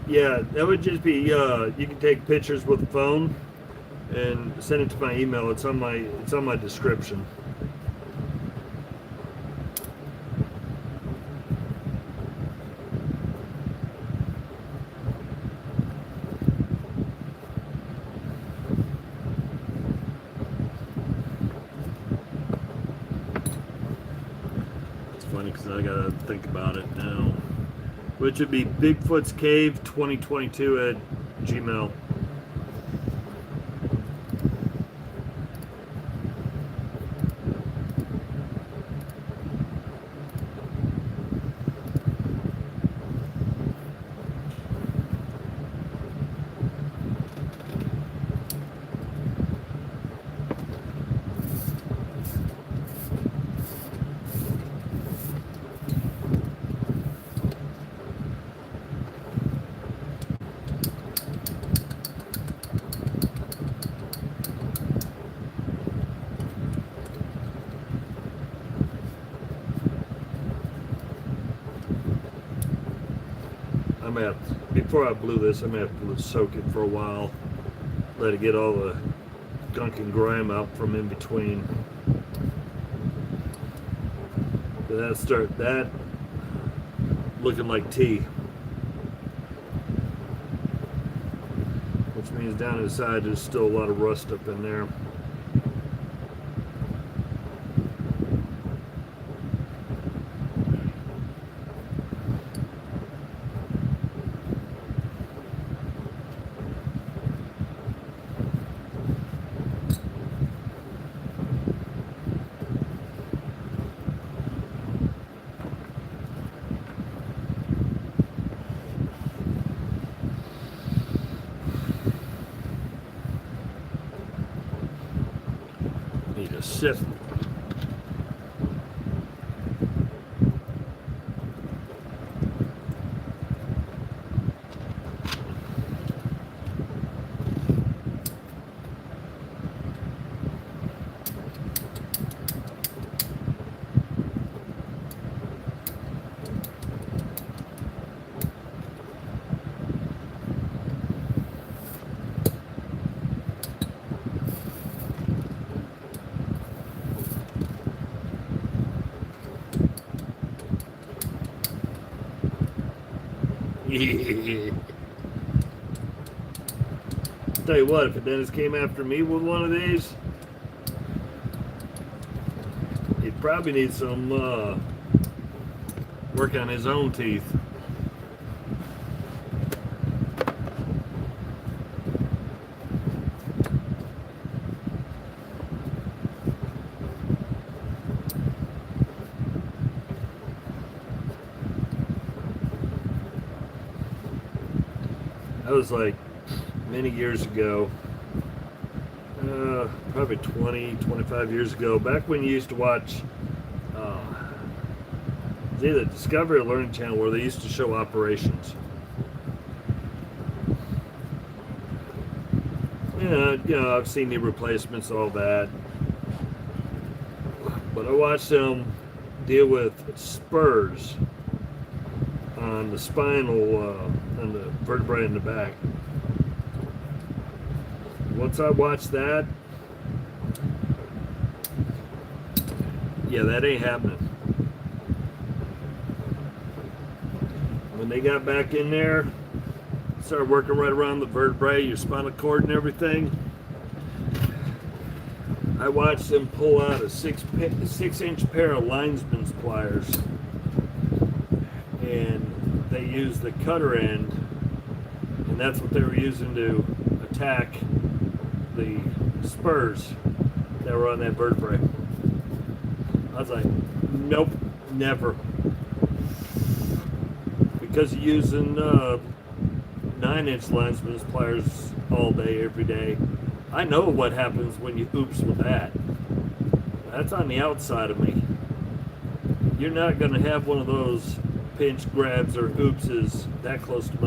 [SPEAKER 1] Yeah, that would just be, you can take pictures with the phone and send it to my email. It's on my description. It's funny because I gotta think about it now. Which would be Bigfoot's Cave 2022 at Gmail. I'm gonna have to, before I blew this, I'm gonna have to soak it for a while, let it get all the gunk and grime out from in between. That looking like tea, which means down inside there's still a lot of rust up in there. Need a sift. Tell you what, if Dennis came after me with one of these, he'd probably need some work on his own teeth. That was like many years ago, probably 20, 25 years ago, back when you used to watch it's either Discovery or Learning Channel, where they used to show operations. Yeah, I've seen knee replacements, all that, but I watched them deal with spurs on the spinal, on the vertebrae in the back. Once I watched that, yeah, that ain't happening. When they got back in there, started working right around the vertebrae, your spinal cord and everything, I watched them pull out a 6-inch pair of linesman's pliers, and they used the cutter end, and that's what they were using to attack the spurs that were on that vertebrae. I was like, nope, never. Because using 9-inch linesman's pliers all day, every day, I know what happens when you oops with that. That's on the outside of me. You're not going to have one of those pinch grabs or oopses that close to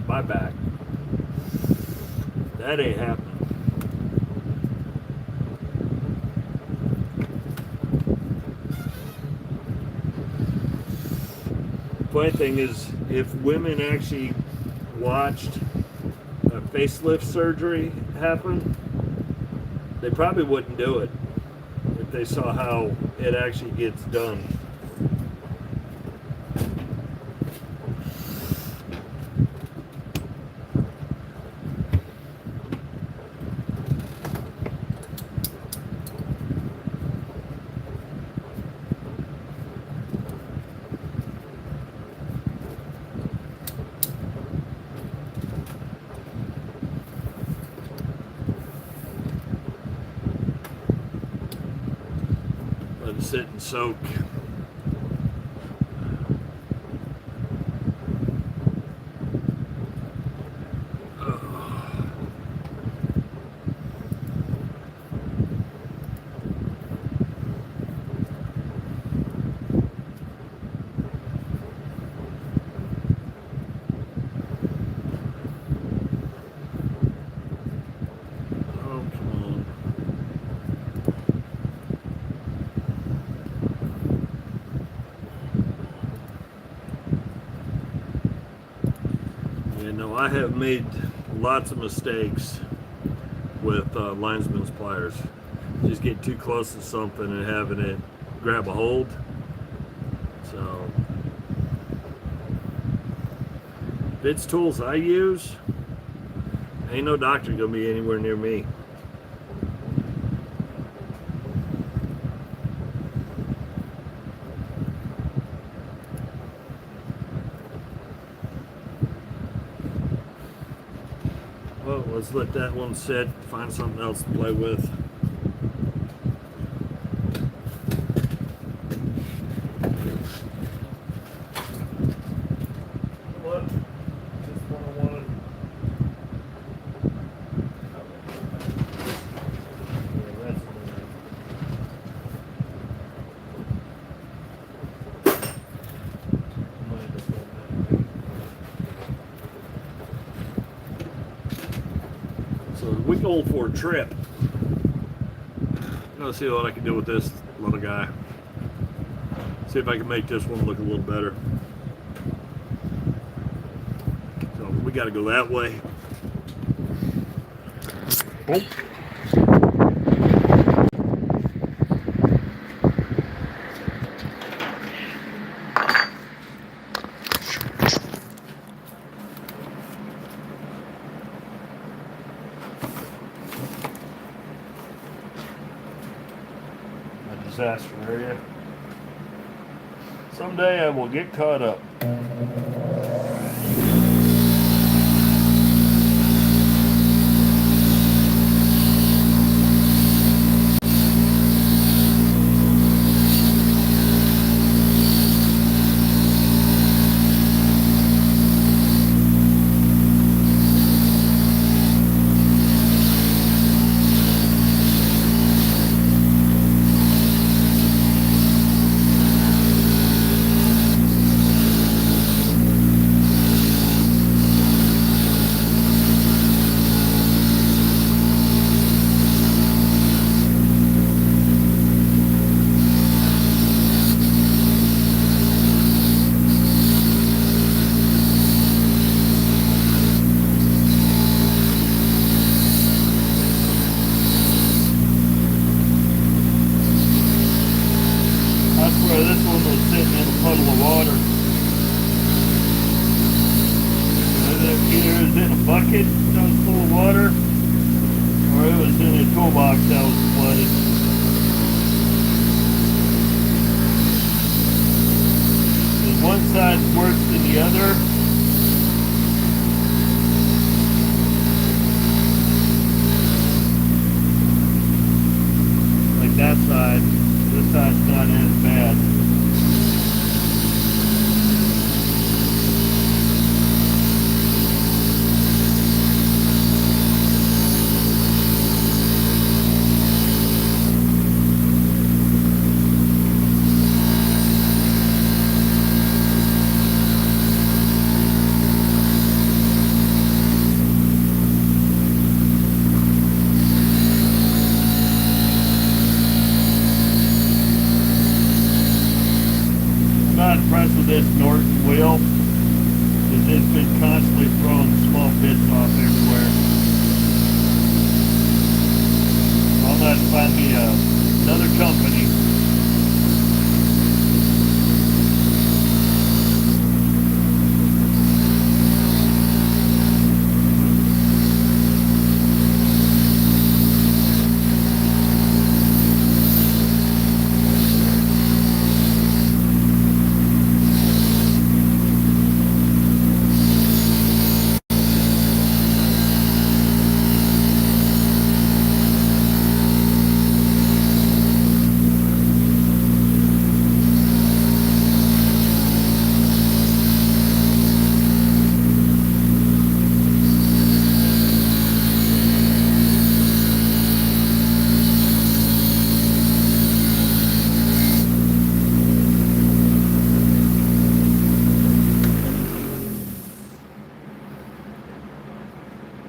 [SPEAKER 1] my back. That ain't happening. Funny thing is, if women actually watched a facelift surgery happen, they probably wouldn't do it if they saw how it actually gets done. Let it sit and soak. And no, I have made lots of mistakes with linesman's pliers. Just get too close to something and having it grab a hold. So, if it's tools I use, ain't no doctor gonna be anywhere near me. Well, let's let that one sit, find something else to play with. What? This one I wanted. Yeah, that's so we going for a trip. Let's see what I can do with this little guy. See if I can make this one look a little better. So we got to go that way. Oh. Disaster area. Someday I will get caught up. This one was sitting in a puddle of water. Either it was in a bucket that was full of water, or it was in a toolbox that was flooded. And one side's worse than the other. Like that side. This side's not as bad. Impressed with this Norton wheel, because it's been constantly throwing small bits off everywhere. I'll have to find me another company.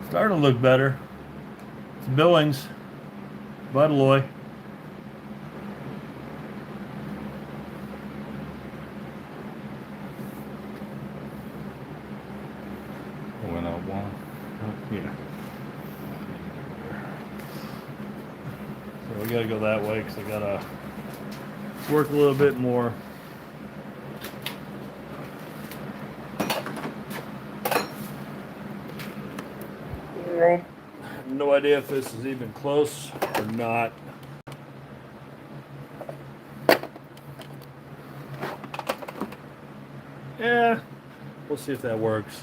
[SPEAKER 1] Starting to look better. It's Billings, Butaloy.
[SPEAKER 2] Well, one.
[SPEAKER 1] Yeah. So we gotta go that way because I gotta work a little bit more. I have no idea if this is even close or not. Yeah, we'll see if that works.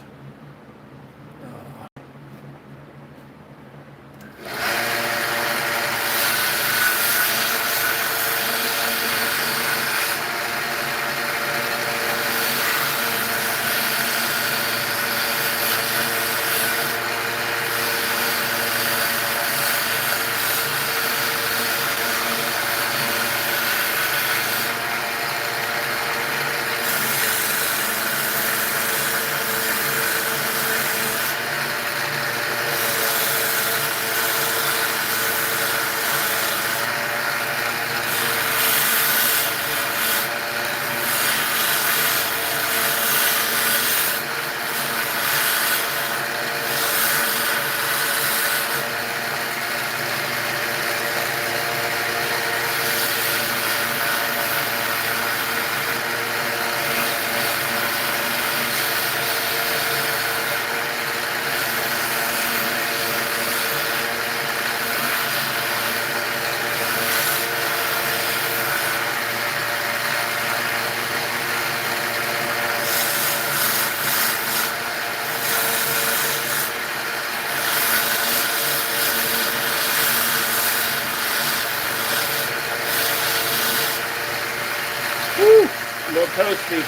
[SPEAKER 1] Woo! A little toasty.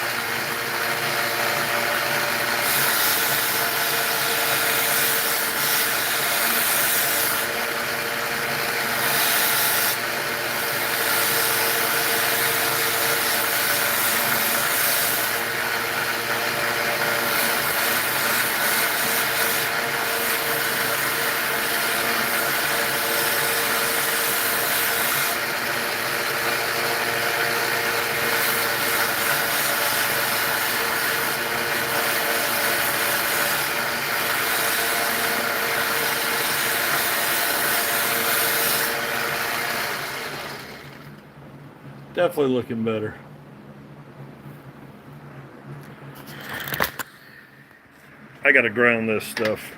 [SPEAKER 1] Definitely looking better. I gotta ground this stuff.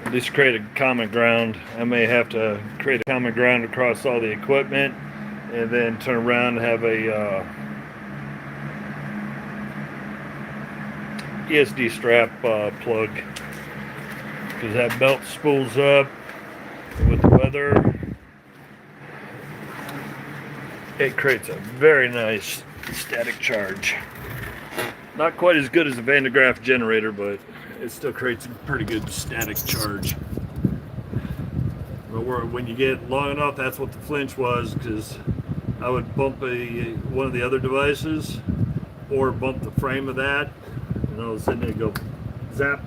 [SPEAKER 1] At least create a common ground. I may have to create a common ground across all the equipment and then turn around and have a ESD strap plug, because that belt spools up with the weather. It creates a very nice static charge. Not quite as good as a Van de Graaff generator, but it still creates a pretty good static charge. But when you get long enough, that's what the flinch was, because I would bump one of the other devices or bump the frame of that, and all of a sudden it'd go zap.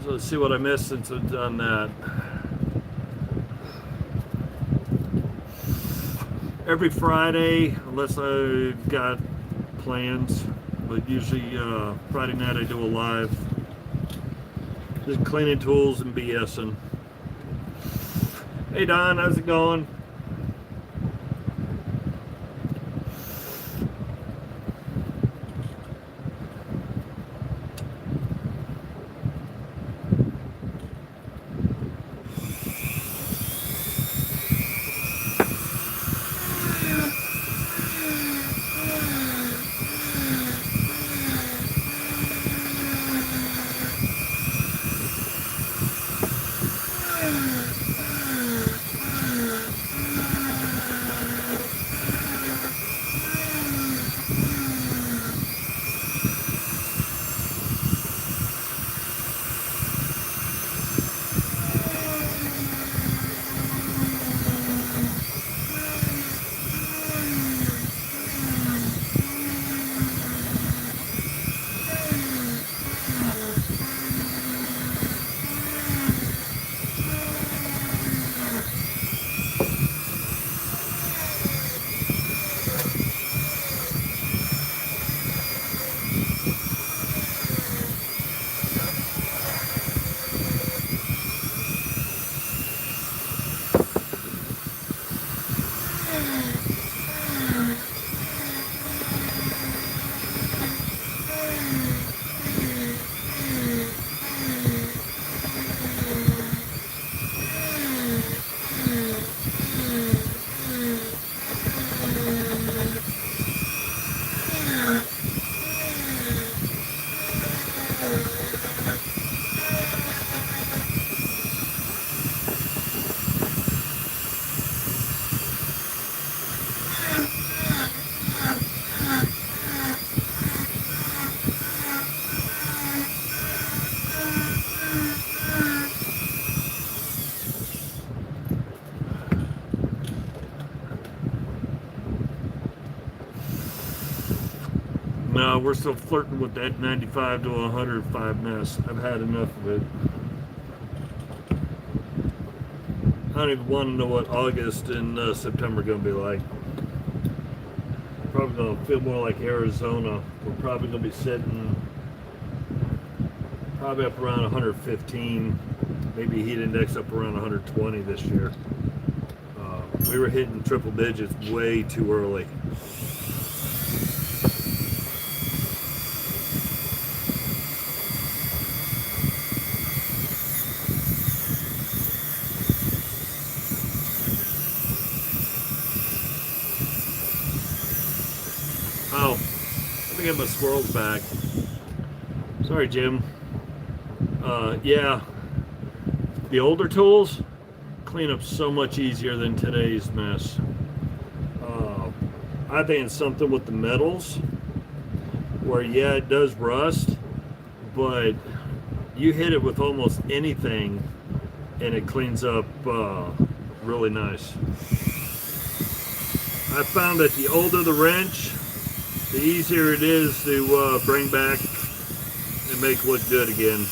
[SPEAKER 1] So let's see what I missed since I've done that. Every Friday, unless I've got plans, but usually Friday night I do a live. Just cleaning tools and BSing. Hey Don, how's it going? No, we're still flirting with that 95 to 105 mess. I've had enough of it. I don't even want to know what August and September are going to be like. Probably going to feel more like Arizona. We're probably going to be sitting probably up around 115, maybe heat index up around 120 this year. We were hitting triple digits way too early. Oh, let me get my squirrels back. Sorry, Jim. Yeah, the older tools clean up so much easier than today's mess. I think it's something with the metals where, yeah, it does rust, but you hit it with almost anything and it cleans up really nice. I found that the older the wrench, the easier it is to bring back and make look good again.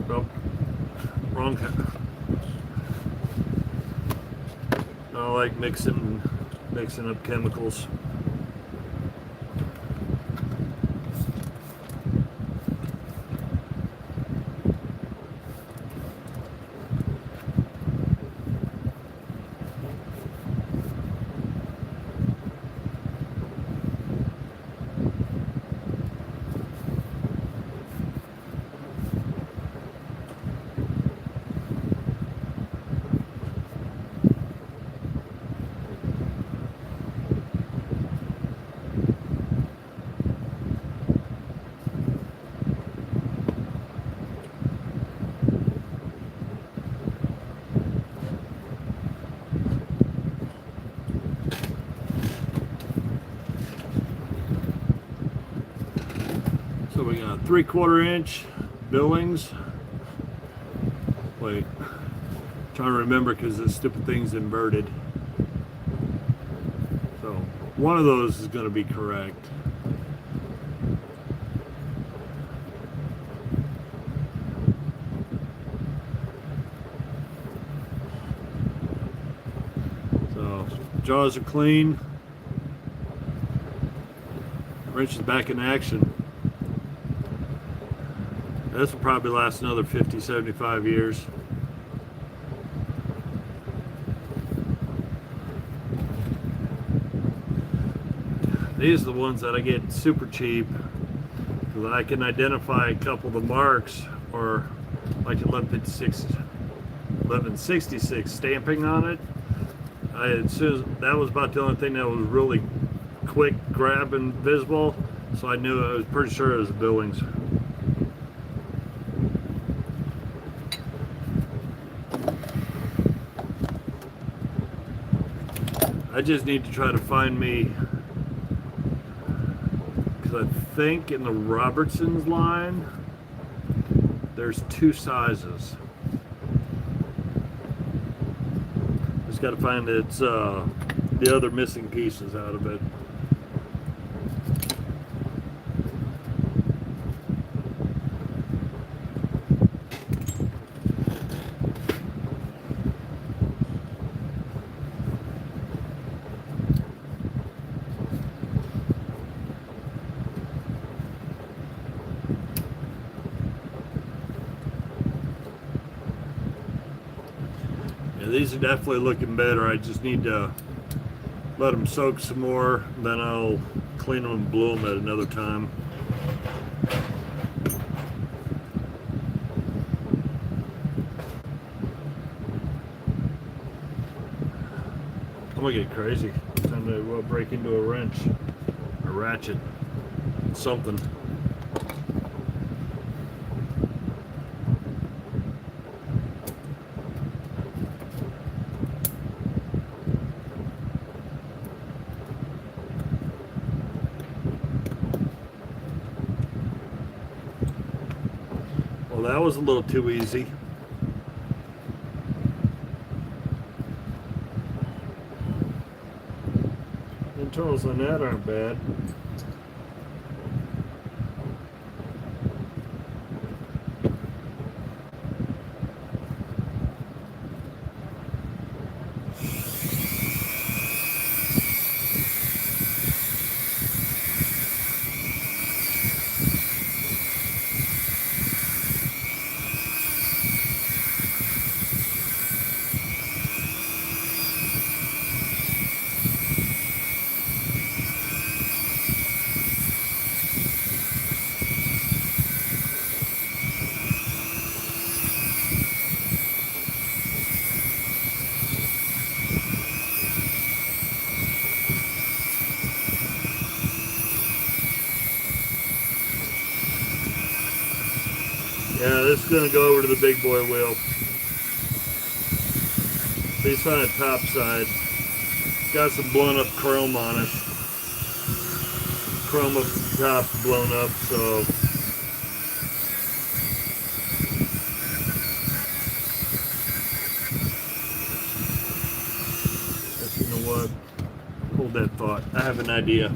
[SPEAKER 1] Nope, wrong. I like mixing up chemicals. So we got 3/4 inch billings. Wait, trying to remember because this stupid thing's inverted. So one of those is going to be correct. So jaws are clean. Wrench is back in action. This will probably last another 50, 75 years. These are the ones that I get super cheap because I can identify a couple of the marks, or like 1166 stamping on it. As soon as that was about the only thing that was really quick grab and visible, so I knew, I was pretty sure it was Billings. I just need to try to find me, because I think in the Robertson's line there's 2 sizes. Just got to find it's the other missing pieces out of it. These are definitely looking better. I just need to let them soak some more, then I'll clean them and blue them at another time. I'm gonna get crazy. It's time to break into a wrench, a ratchet. on something. Well, that was a little too easy. Internals on that aren't bad. Yeah, this is going to go over to the big boy wheel. He's on the top side. Got some blown up chrome on it. Chrome up the top blown up, so you know what? Hold that thought. I have an idea.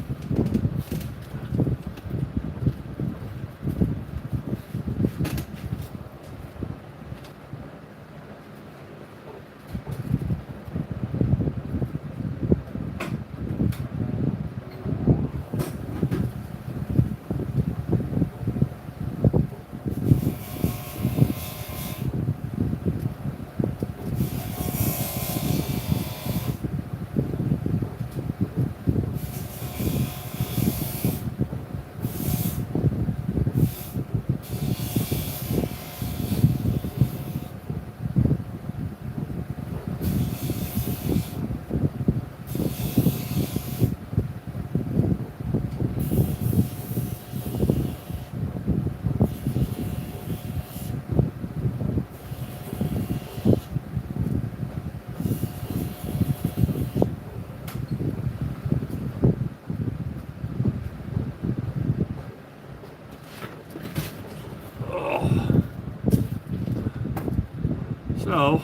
[SPEAKER 1] So,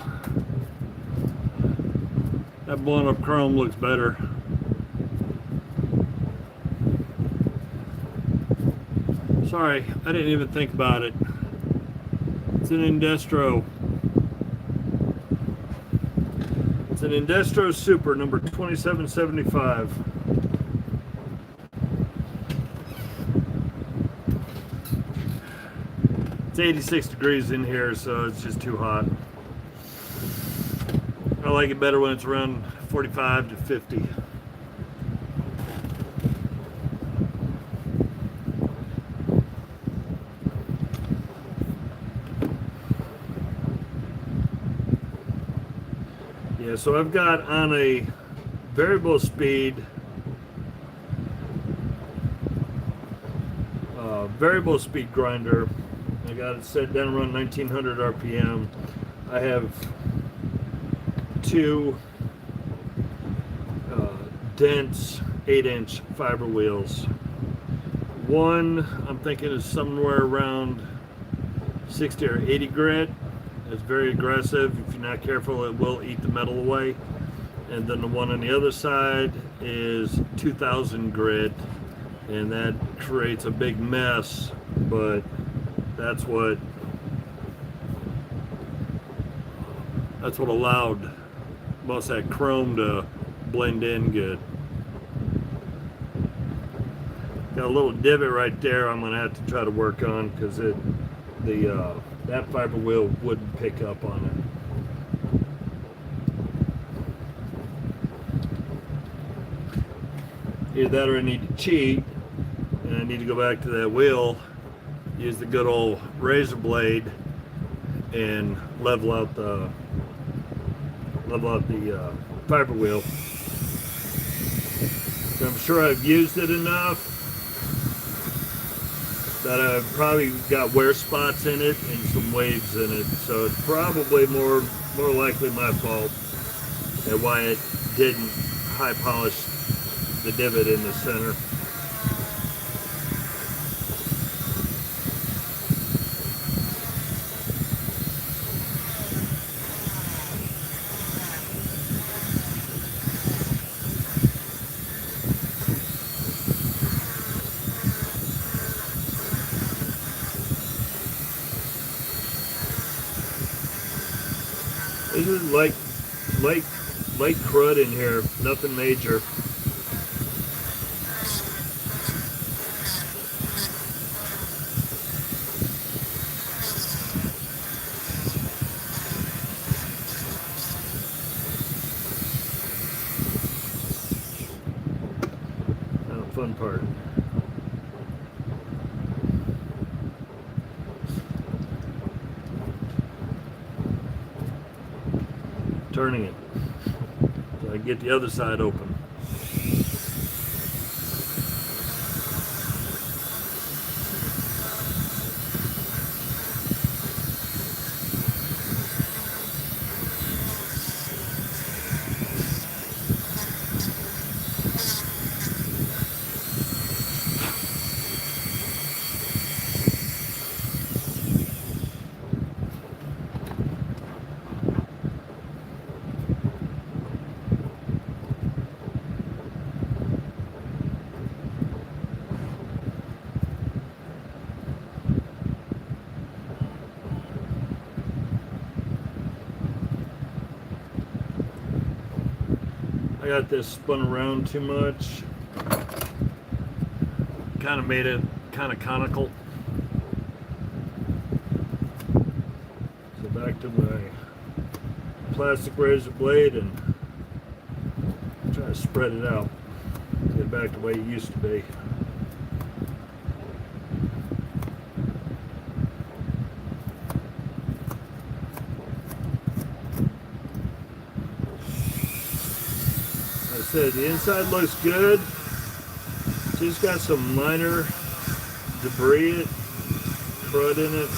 [SPEAKER 1] that blown up chrome looks better. Sorry, I didn't even think about it. It's an Indestro. It's an Indestro Super number 2775. It's 86 degrees in here, so it's just too hot. I like it better when it's around 45 to 50. Yeah, so I've got on a variable speed, grinder. I got it set down around 1900 RPM. I have two dense 8-inch fiber wheels. One I'm thinking is somewhere around 60 or 80 grit. It's very aggressive. If you're not careful, it will eat the metal away. And then the one on the other side is 2000 grit, and that creates a big mess, but that's what allowed most of that chrome to blend in good. Got a little divot right there I'm gonna have to try to work on because that fiber wheel wouldn't pick up on it. Either that or I need to cheat and I need to go back to that wheel, use the good old razor blade and level out the fiber wheel. So I'm sure I've used it enough that I've probably got wear spots in it and some waves in it. So it's probably more likely my fault and why it didn't high polish the divot in the center. This is light crud in here, nothing major. Now, fun part. Turning it so I get the other side open. I got this spun around too much. Kind of made it kind of conical. So back to my plastic razor blade and try to spread it out. Get it back the way it used to be. Said the inside looks good. Just got some minor debris, crud in it.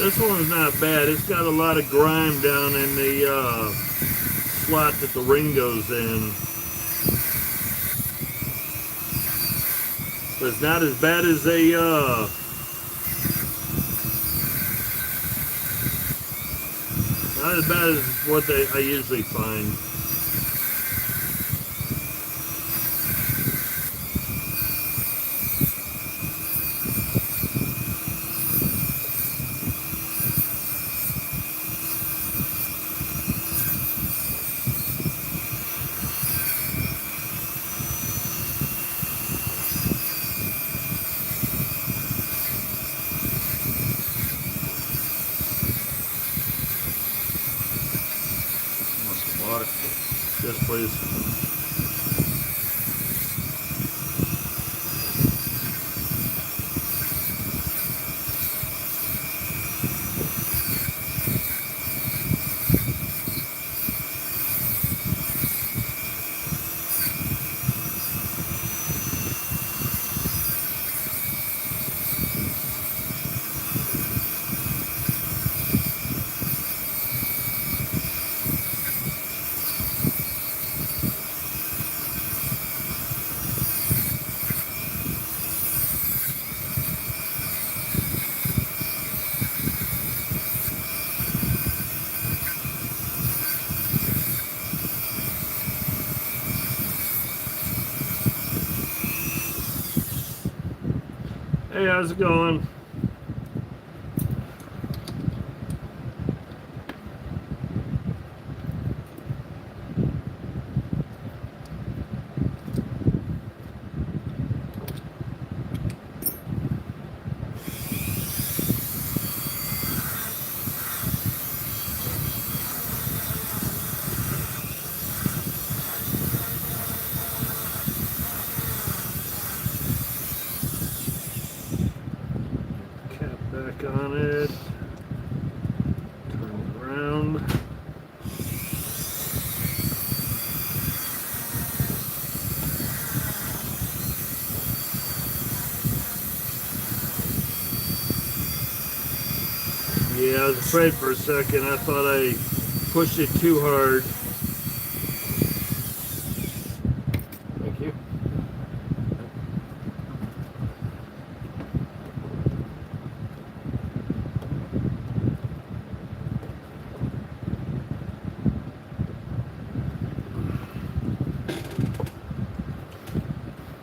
[SPEAKER 1] This one's not bad. It's got a lot of grime down in the slot that the ring goes in. But it's not as bad as not as bad as what I usually find. please. Hey, how's it going? Cap back on it. Turn it around. Yeah, I was afraid for a second. I thought I pushed it too hard. Thank you.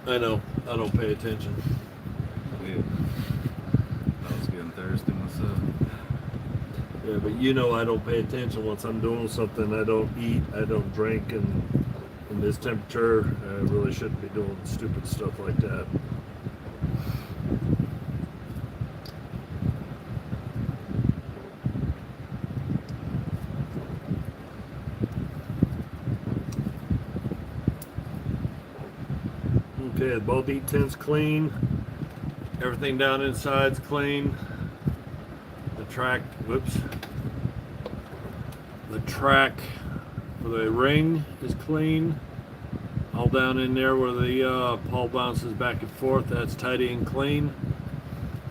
[SPEAKER 1] I know. I don't pay attention.
[SPEAKER 2] Yeah. I was getting thirsty myself.
[SPEAKER 1] Yeah, but you know I don't pay attention once I'm doing something. I don't eat, I don't drink, and in this temperature, I really shouldn't be doing stupid stuff like that. Okay, the ball beat tent's clean. Everything down inside's clean. The track, whoops. The track for the ring is clean. All down in there where the pole bounces back and forth, that's tidy and clean.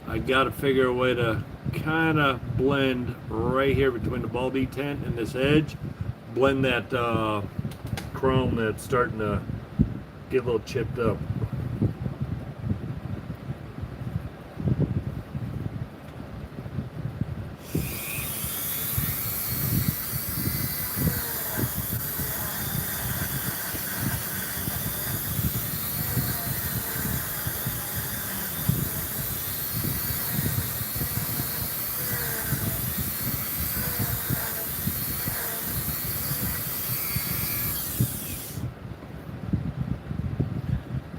[SPEAKER 1] I gotta figure a way to kind of blend right here between the ball beat tent and this edge. Blend that chrome that's starting to get a little chipped up.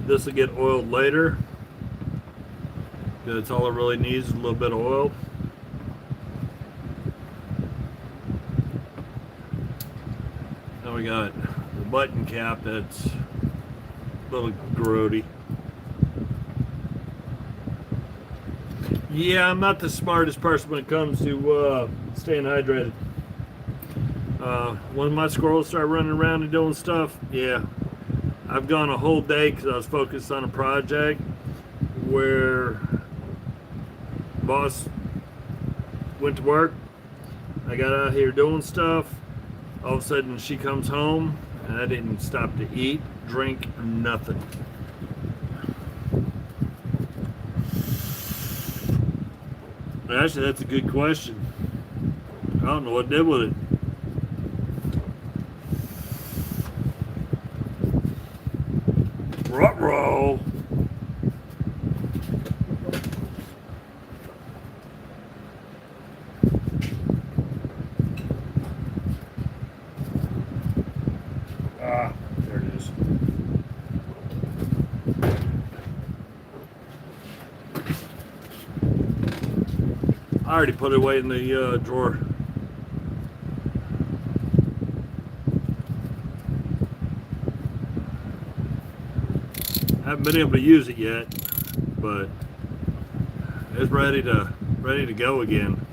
[SPEAKER 1] This will get oiled later. That's all it really needs is a little bit of oil. Now we got the button cap that's a little grody. Yeah, I'm not the smartest person when it comes to staying hydrated. When my squirrels start running around and doing stuff, yeah. I've gone a whole day because I was focused on a project where boss went to work. I got out here doing stuff. All of a sudden she comes home and I didn't stop to eat, drink, nothing. Actually, that's a good question. I don't know what did with it. Ruh-roh. Ah, there it is. I already put it away in the drawer. haven't been able to use it yet, but it's ready to go again.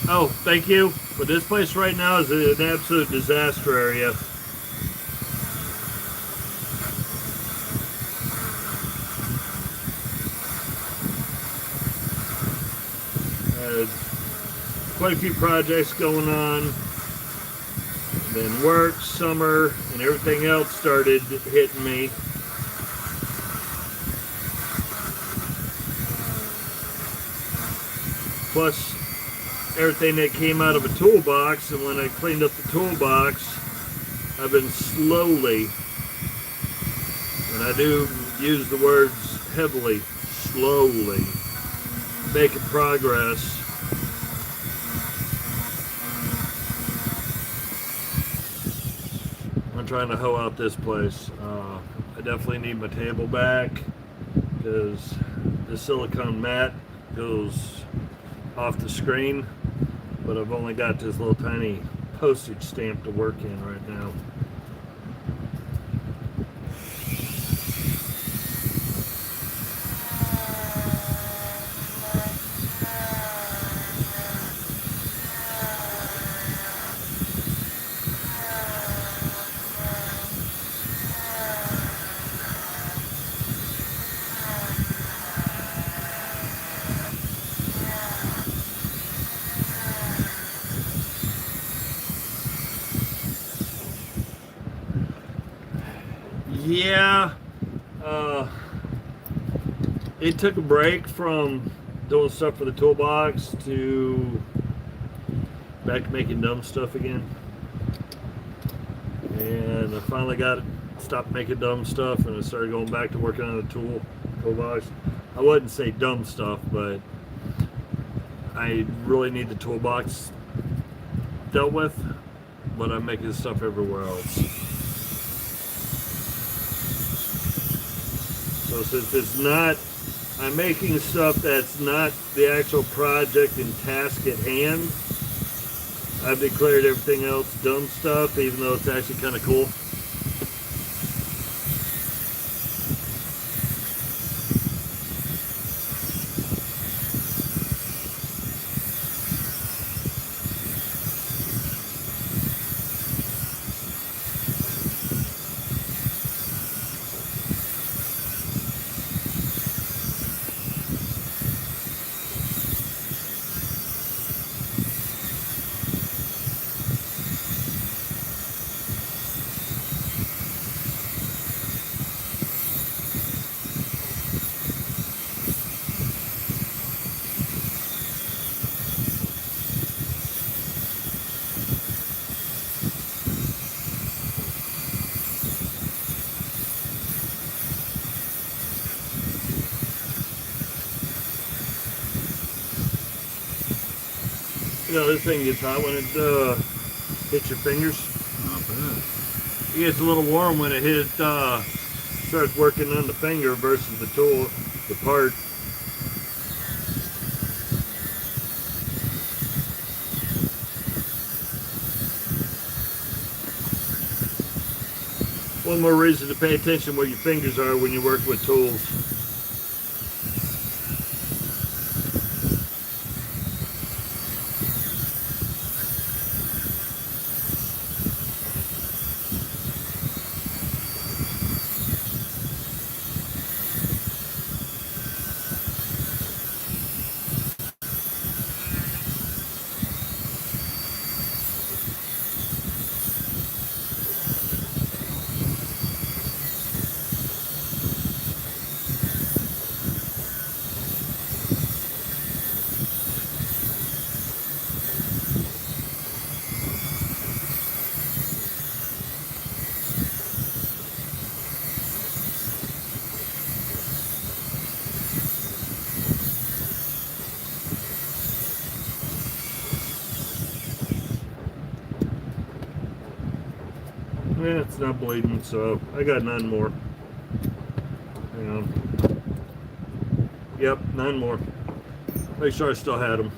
[SPEAKER 1] Oh, thank you. But this place right now is an absolute disaster area. Quite a few projects going on. Then work, summer, and everything else started hitting me. Plus everything that came out of a toolbox, and when I cleaned up the toolbox, I've been slowly, and I do use the words heavily, slowly, making progress. I'm trying to hoe out this place. I definitely need my table back because the silicone mat goes off the screen, but I've only got this little tiny postage stamp to work in right now. Yeah, it took a break from doing stuff for the toolbox to back to making dumb stuff again. And I finally stopped making dumb stuff, and I started going back to working on the toolbox. I wouldn't say dumb stuff, but I really need the toolbox dealt with, but I'm making stuff everywhere else. So since it's not, I'm making stuff that's not the actual project and task at hand, I've declared everything else dumb stuff, even though it's actually kind of cool. You know, this thing gets hot when it hits your fingers.
[SPEAKER 2] Not bad.
[SPEAKER 1] It gets a little warm when it starts working on the finger versus the tool, the part. One more reason to pay attention where your fingers are when you work with tools. Yeah, it's not bleeding, so I got 9 more. Hang on. Yep, 9 more. Make sure I still had them.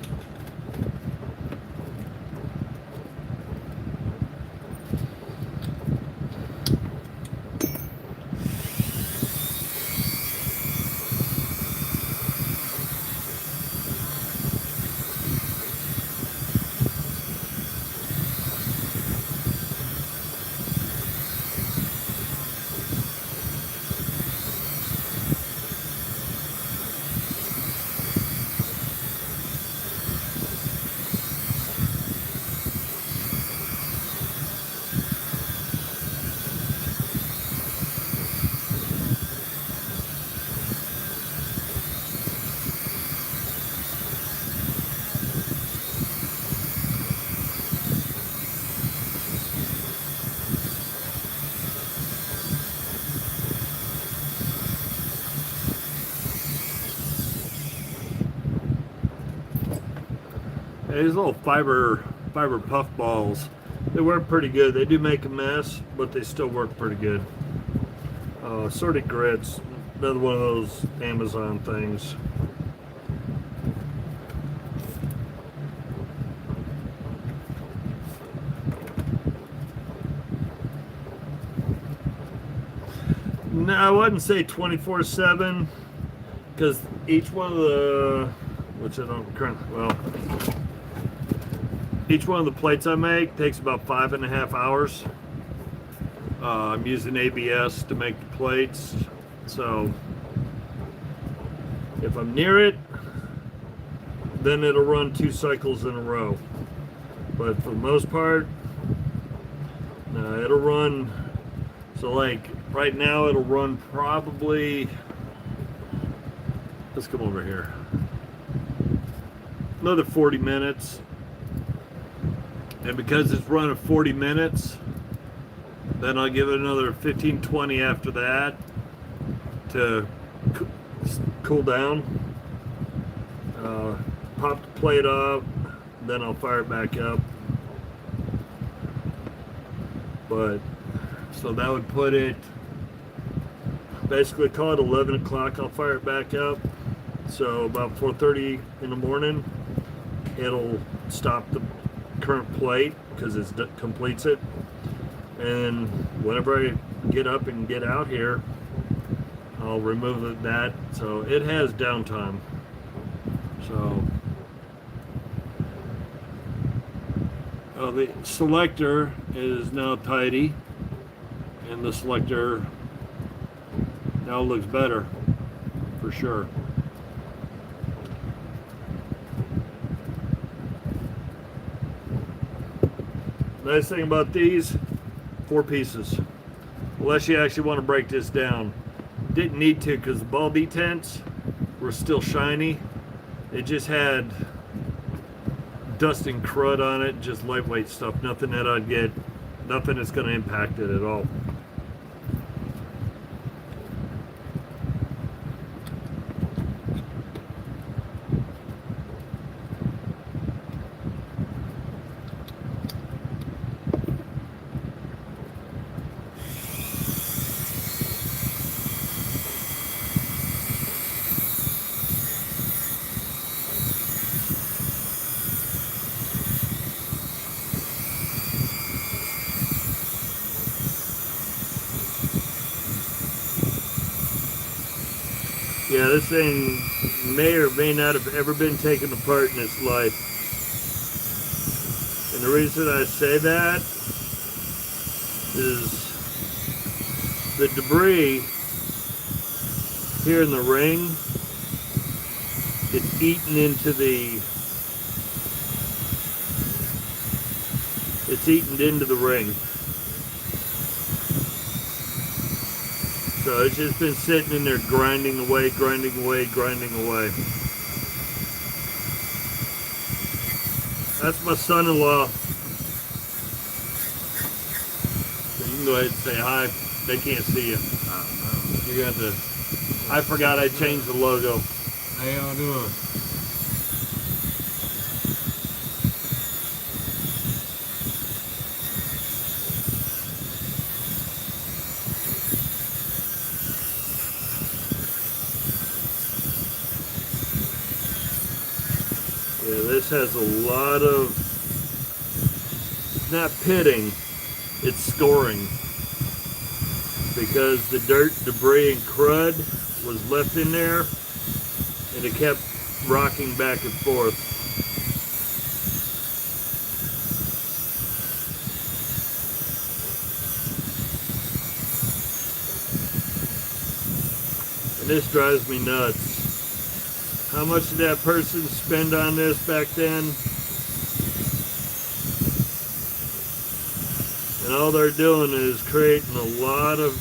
[SPEAKER 1] These little fiber puff balls, they work pretty good. They do make a mess, but they still work pretty good. Assorted grits, another one of those Amazon things. No, I wouldn't say 24/7, because each one of the, which I don't currently, well, each one of the plates I make takes about 5.5 hours. I'm using ABS to make the plates, so if I'm near it, then it'll run 2 cycles in a row. But for the most part, no, it'll run, so like right now it'll run probably, let's come over here, another 40 minutes. And because it's running 40 minutes, then I'll give it another 15-20 after that to cool down. Pop the plate up, then I'll fire it back up. But, so that would put it, basically call it 11 o'clock, I'll fire it back up. So about 4:30 in the morning, it'll stop the current plate because it completes it, and whenever I get up and get out here, I'll remove that, so it has downtime. So the selector is now tidy, and the selector now looks better for sure. Nice thing about these, 4 pieces. Unless you actually want to break this down. Didn't need to because the ball detents were still shiny. It just had dust and crud on it, just lightweight stuff. Nothing that I'd get, nothing that's going to impact it at all. Yeah, this thing may or may not have ever been taken apart in its life. And the reason I say that is the debris here in the ring, it's eaten into the ring. So it's just been sitting in there grinding away. That's my son-in-law. So you can go ahead and say hi. They can't see you. You got to. I forgot I changed the logo.
[SPEAKER 2] How y'all doing?
[SPEAKER 1] Yeah, this has a lot of, not pitting, it's scoring. Because the dirt, debris, and crud was left in there, and it kept rocking back and forth. And this drives me nuts. How much did that person spend on this back then? And all they're doing is creating a lot of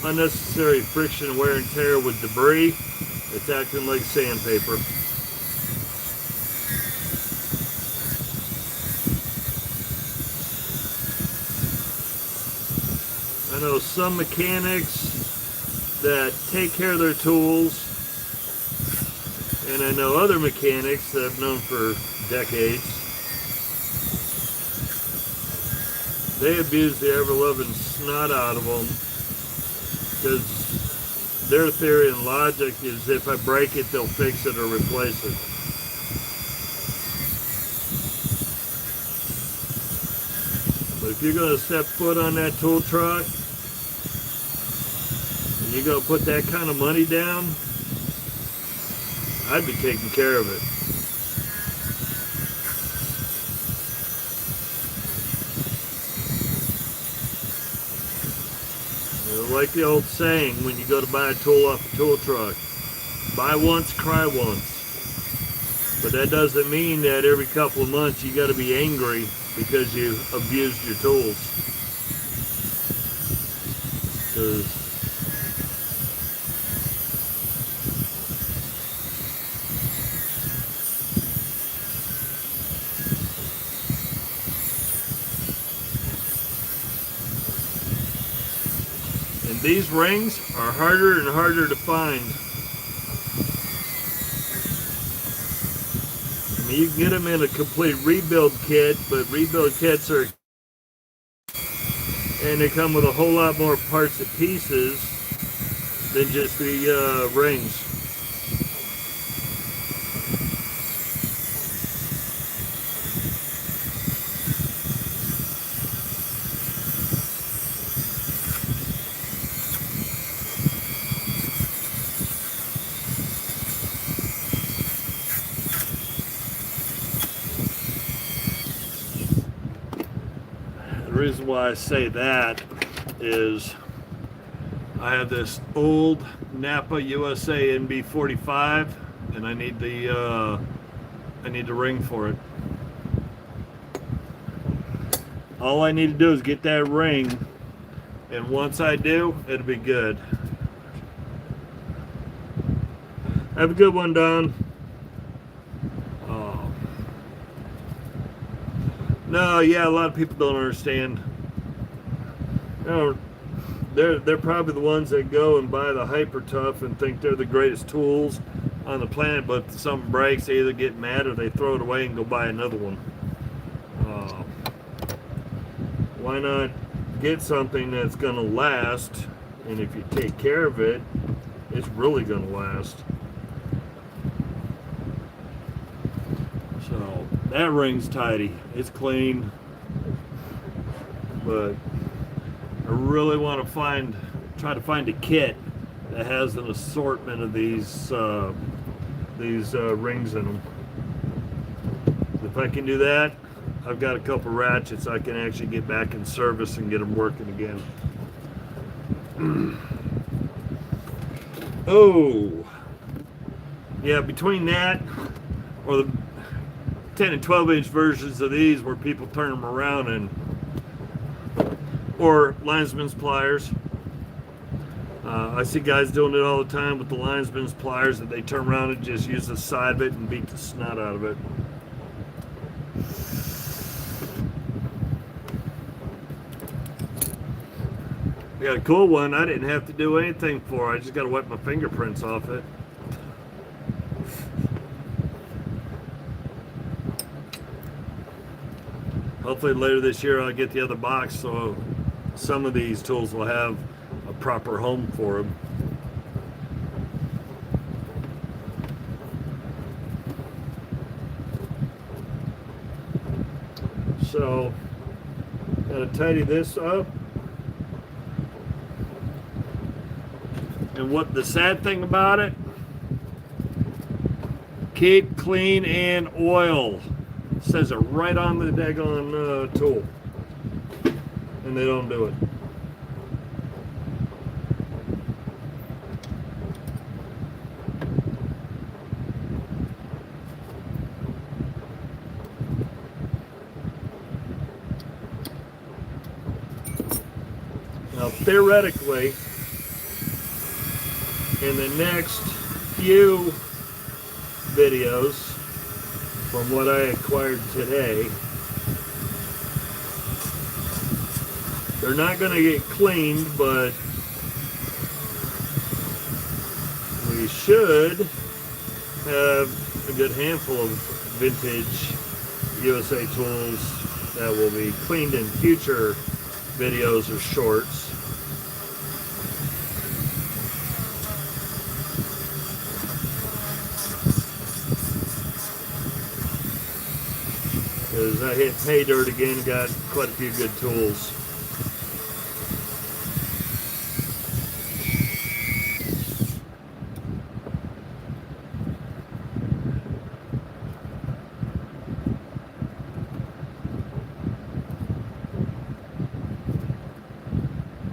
[SPEAKER 1] unnecessary friction, wear and tear with debris. It's acting like sandpaper. I know some mechanics that take care of their tools, and I know other mechanics that I've known for decades. They abuse the ever-loving snot out of them because their theory and logic is if I break it, they'll fix it or replace it. But if you're going to step foot on that tool truck and you're going to put that kind of money down, I'd be taking care of it. Like the old saying, when you go to buy a tool off a tool truck, buy once, cry once. But that doesn't mean that every couple of months you got to be angry because you abused your tools. Because these rings are harder and harder to find. I mean, you can get them in a complete rebuild kit, but rebuild kits are, and they come with a whole lot more parts and pieces than just the rings. The reason why I say that is I have this old Napa USA NB45 and I need the ring for it. All I need to do is get that ring, and once I do, it'll be good. Have a good one, Don. No, yeah, a lot of people don't understand. You know, they're probably the ones that go and buy the Hyper Tough and think they're the greatest tools on the planet, but if something breaks, they either get mad or they throw it away and go buy another one. Why not get something that's going to last, and if you take care of it, it's really going to last. So that ring's tidy, it's clean, but I really want to try to find a kit that has an assortment of these rings in them. If I can do that, I've got a couple ratchets I can actually get back in service and get them working again. Oh, yeah, between that or the 10 and 12 inch versions of these where people turn them around or linesman's pliers. I see guys doing it all the time with the linesman's pliers that they turn around and just use the side of it and beat the snot out of it. I got a cool one I didn't have to do anything for. I just got to wipe my fingerprints off it. Hopefully later this year I'll get the other box so some of these tools will have a proper home for them. So, gotta tidy this up. And what the sad thing about it, keep clean and oil. It says it right on the daggone tool. And they don't do it. Now, theoretically, in the next few videos, from what I acquired today, they're not going to get cleaned, but we should have a good handful of vintage USA tools that will be cleaned in future videos or shorts. Because I hit pay dirt again, got quite a few good tools.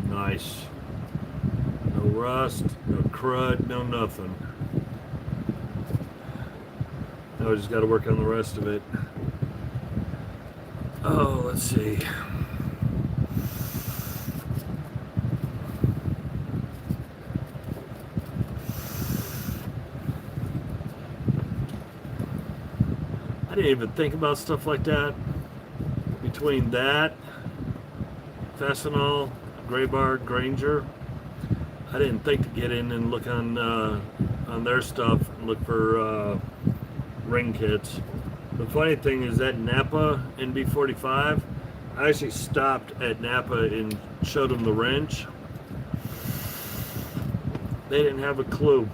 [SPEAKER 1] Nice. No rust, no crud, no nothing. Now I just got to work on the rest of it. Oh, let's see. I didn't even think about stuff like that. Between that, Fastenal, Gray Bar, Granger, I didn't think to get in and look on their stuff and look for ring kits. The funny thing is that Napa NB45, I actually stopped at Napa and showed them the wrench. They didn't have a clue.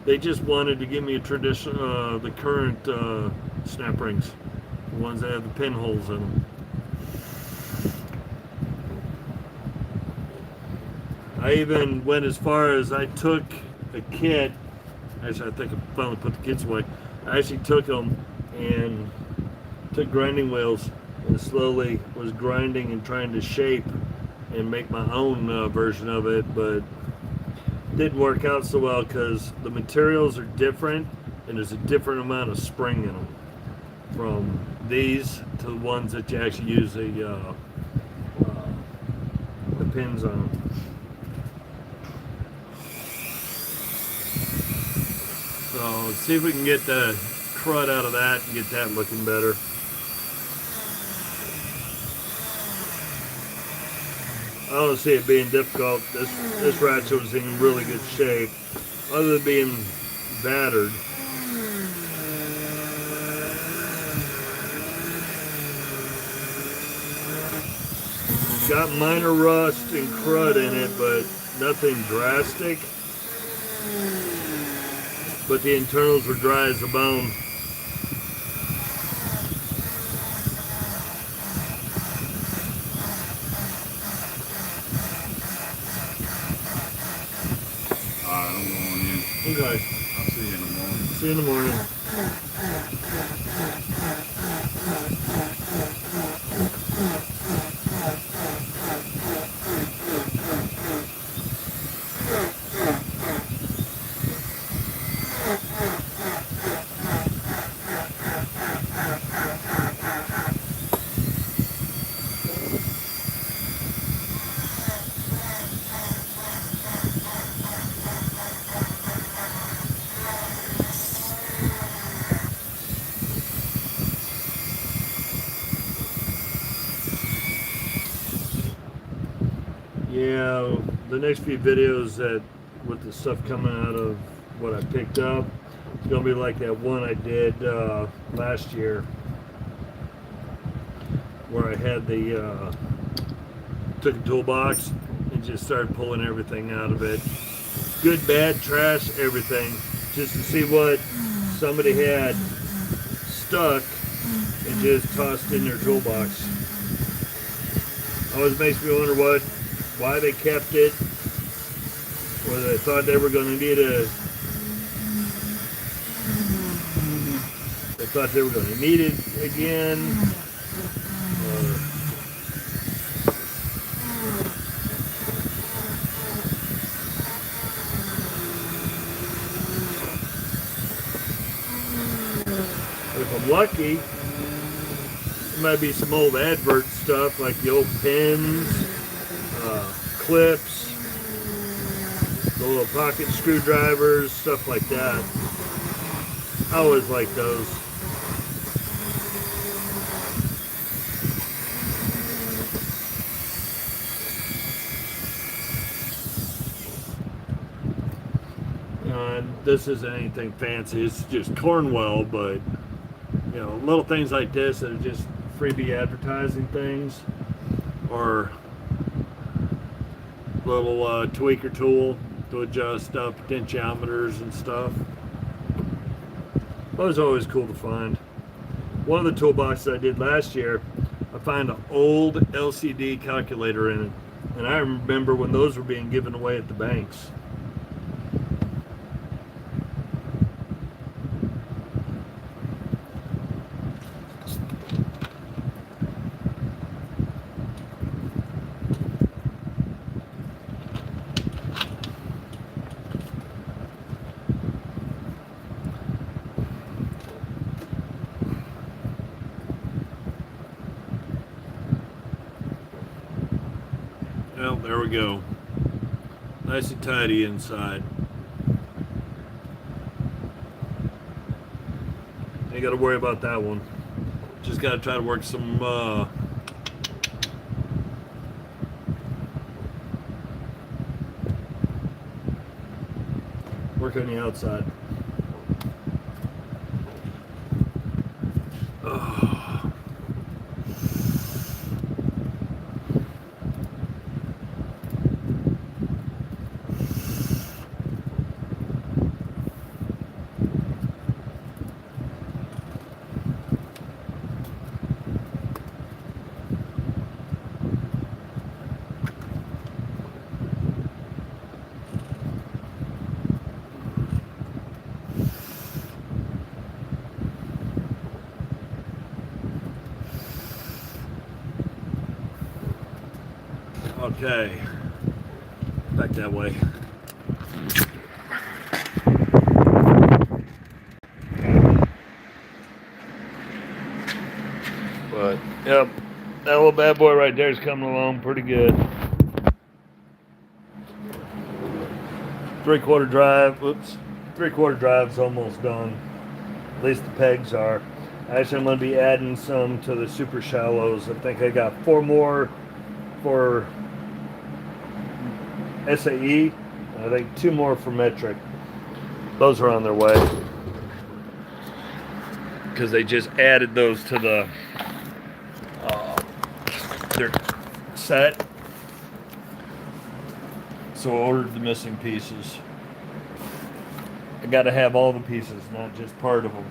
[SPEAKER 1] They just wanted to give me a traditional, the current snap rings, the ones that have the pinholes in them. I even went as far as I took a kit. Actually, I think I finally put the kits away. I actually took them and took grinding wheels and slowly was grinding and trying to shape and make my own version of it, but it didn't work out so well because the materials are different and there's a different amount of spring in them from these to the ones that you actually use the pins on. So let's see if we can get the crud out of that and get that looking better. I don't see it being difficult. This ratchet was in really good shape, other than being battered. Got minor rust and crud in it, but nothing drastic. But the internals were dry as a bone.
[SPEAKER 2] Alright, I'm going in.
[SPEAKER 1] Okay.
[SPEAKER 2] I'll see you in the morning.
[SPEAKER 1] See you in the morning. Yeah, the next few videos that with the stuff coming out of what I picked up, it's gonna be like that one I did last year, where I had the took a toolbox and just started pulling everything out of it, good, bad, trash, everything, just to see what somebody had stuck and just tossed in their toolbox. Always makes me wonder why they kept it, whether they thought they were going to need it again. If I'm lucky, there might be some old advert stuff like the old pins, clips, the little pocket screwdrivers, stuff like that. I always like those. This isn't anything fancy, it's just Cornwell, but you know, little things like this that are just freebie advertising things, or little tweaker tool to adjust potentiometers and stuff. That was always cool to find. One of the toolboxes I did last year, I found an old LCD calculator in it, and I remember when those were being given away at the banks. Well, there we go. Nice and tidy inside. Ain't got to worry about that one. Just got to try to work some work on the outside. Okay, back that way. But, yep, that little bad boy right there is coming along pretty good. 3/4 drive, whoops, 3/4 drive's almost done. At least the pegs are. Actually, I'm going to be adding some to the super shallows. I think I got 4 more for SAE, I think 2 more for metric. Those are on their way because they just added those to the their set, so I ordered the missing pieces. I got to have all the pieces, not just part of them.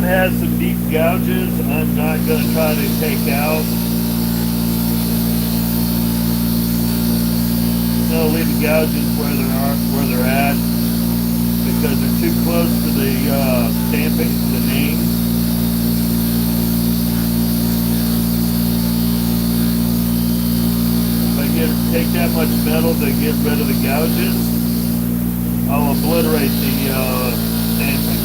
[SPEAKER 1] Has some deep gouges I'm not going to try to take out. No, leave the gouges where they're at because they're too close to the stamping, the name. If I take that much metal to get rid of the gouges, I'll obliterate the stamping.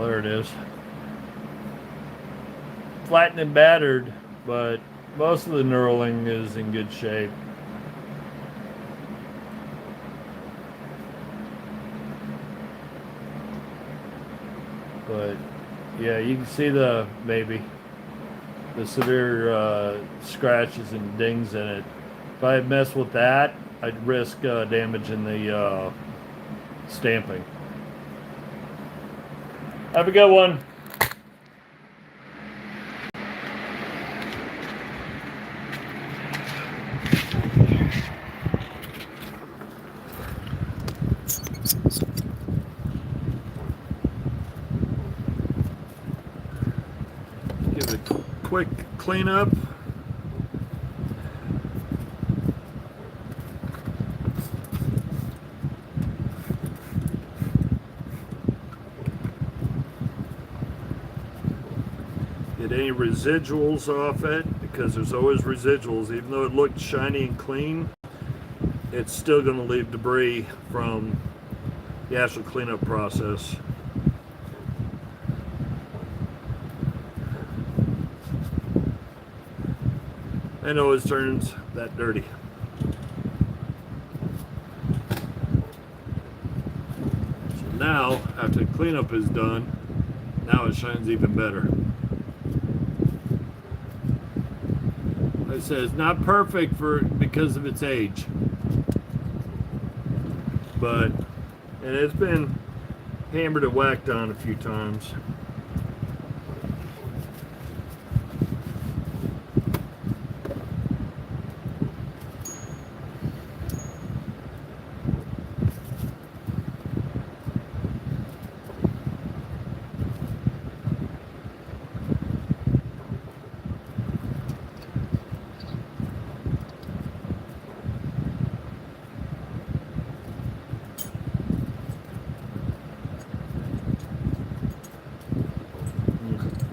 [SPEAKER 1] there it is. Flattened and battered, but most of the knurling is in good shape. But yeah, you can see the severe scratches and dings in it. If I mess with that, I'd risk damaging the stamping. Have a good one. Give it a quick cleanup. Get any residuals off it, because there's always residuals. Even though it looked shiny and clean, it's still going to leave debris from the actual cleanup process. And it always turns that dirty. So now, after the cleanup is done, now it shines even better. Like I said, it's not perfect because of its age, but and it's been hammered and whacked on a few times.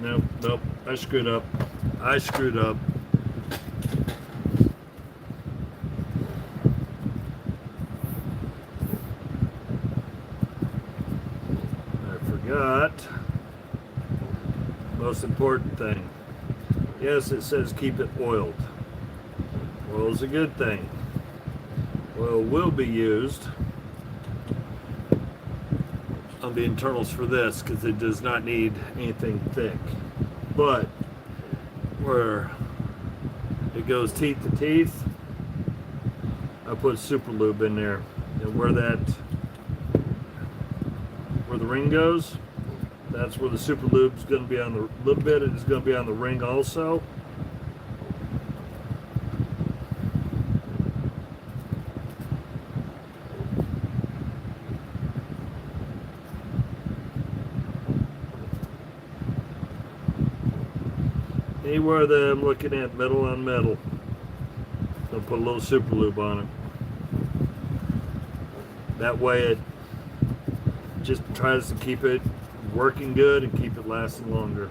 [SPEAKER 1] Nope, I screwed up. I forgot. Most important thing. Yes, it says keep it oiled. Oil is a good thing. Oil will be used on the internals for this because it does not need anything thick. But where it goes teeth to teeth, I put super lube in there. And where the ring goes, that's where the super lube is going to be on the little bit. It is going to be on the ring also. Anywhere that I'm looking at metal on metal, I'll put a little super lube on it. That way it just tries to keep it working good and keep it lasting longer.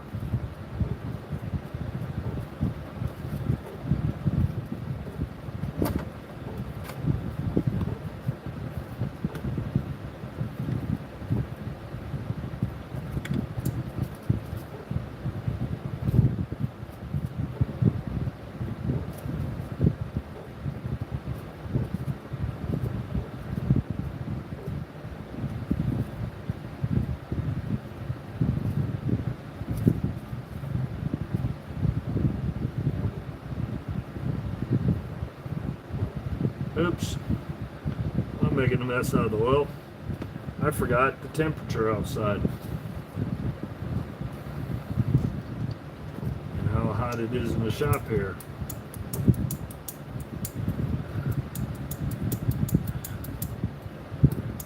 [SPEAKER 1] Oops, I'm making a mess out of the oil. I forgot the temperature outside and how hot it is in the shop here.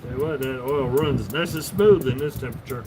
[SPEAKER 1] Tell you what, that oil runs nice and smooth in this temperature.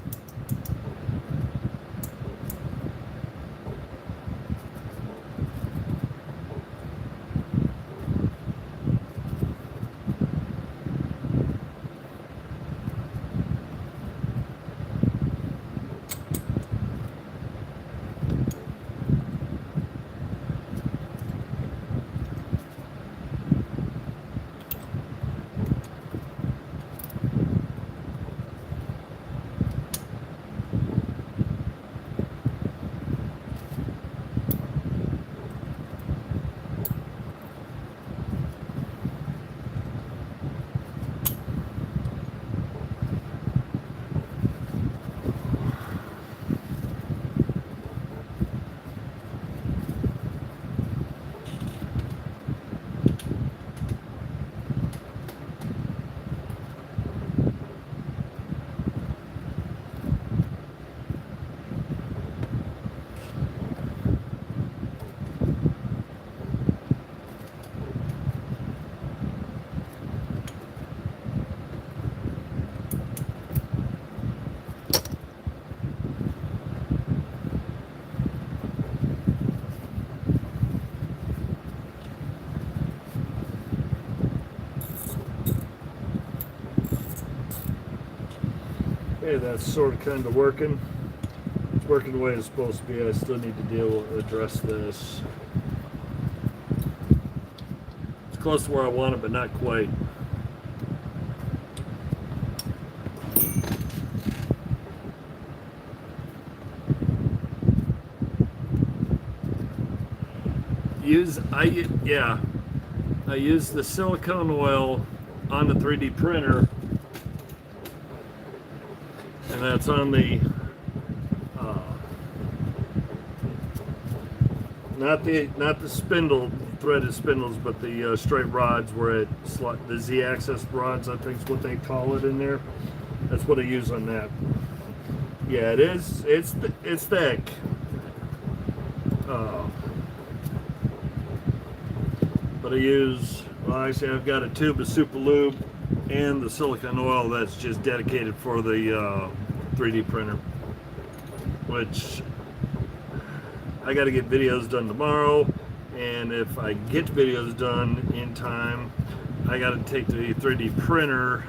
[SPEAKER 1] Okay, that's sort of kind of working. It's working the way it's supposed to be. I still need to address this. It's close to where I want it, but not quite. I use the silicone oil on the 3D printer, and that's on the not the spindle threaded spindles, but the straight rods where the Z-axis rods, I think is what they call it in there. That's what I use on that. Yeah, it is. It's thick. But I use, well, actually I've got a tube of Super Lube and the silicone oil that's just dedicated for the 3D printer, which I got to get videos done tomorrow, and if I get videos done in time, I got to take the 3D printer,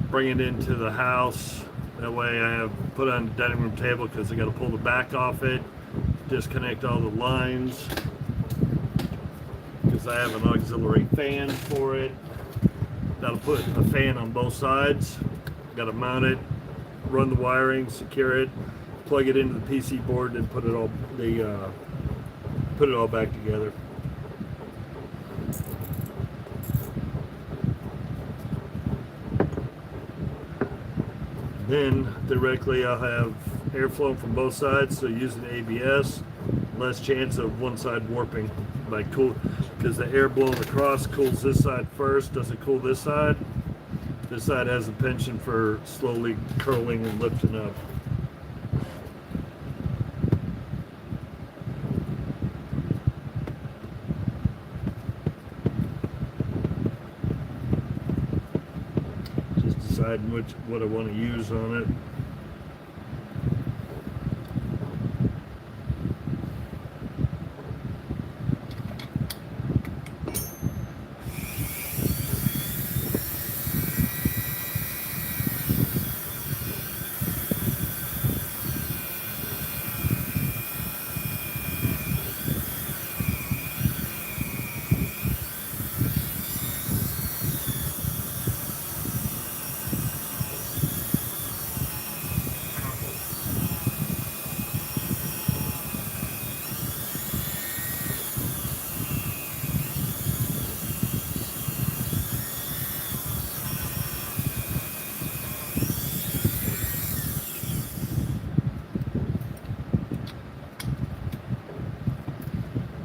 [SPEAKER 1] bring it into the house. That way I have put it on the dining room table, because I got to pull the back off it, disconnect all the lines, because I have an auxiliary fan for it. That'll put a fan on both sides. Got to mount it, run the wiring, secure it, plug it into the PC board, and put it all back together. Then theoretically I'll have airflow from both sides, so using ABS, less chance of one side warping by because the air blowing across cools this side first, doesn't cool this side. This side has a penchant for slowly curling and lifting up. Just deciding what I want to use on it.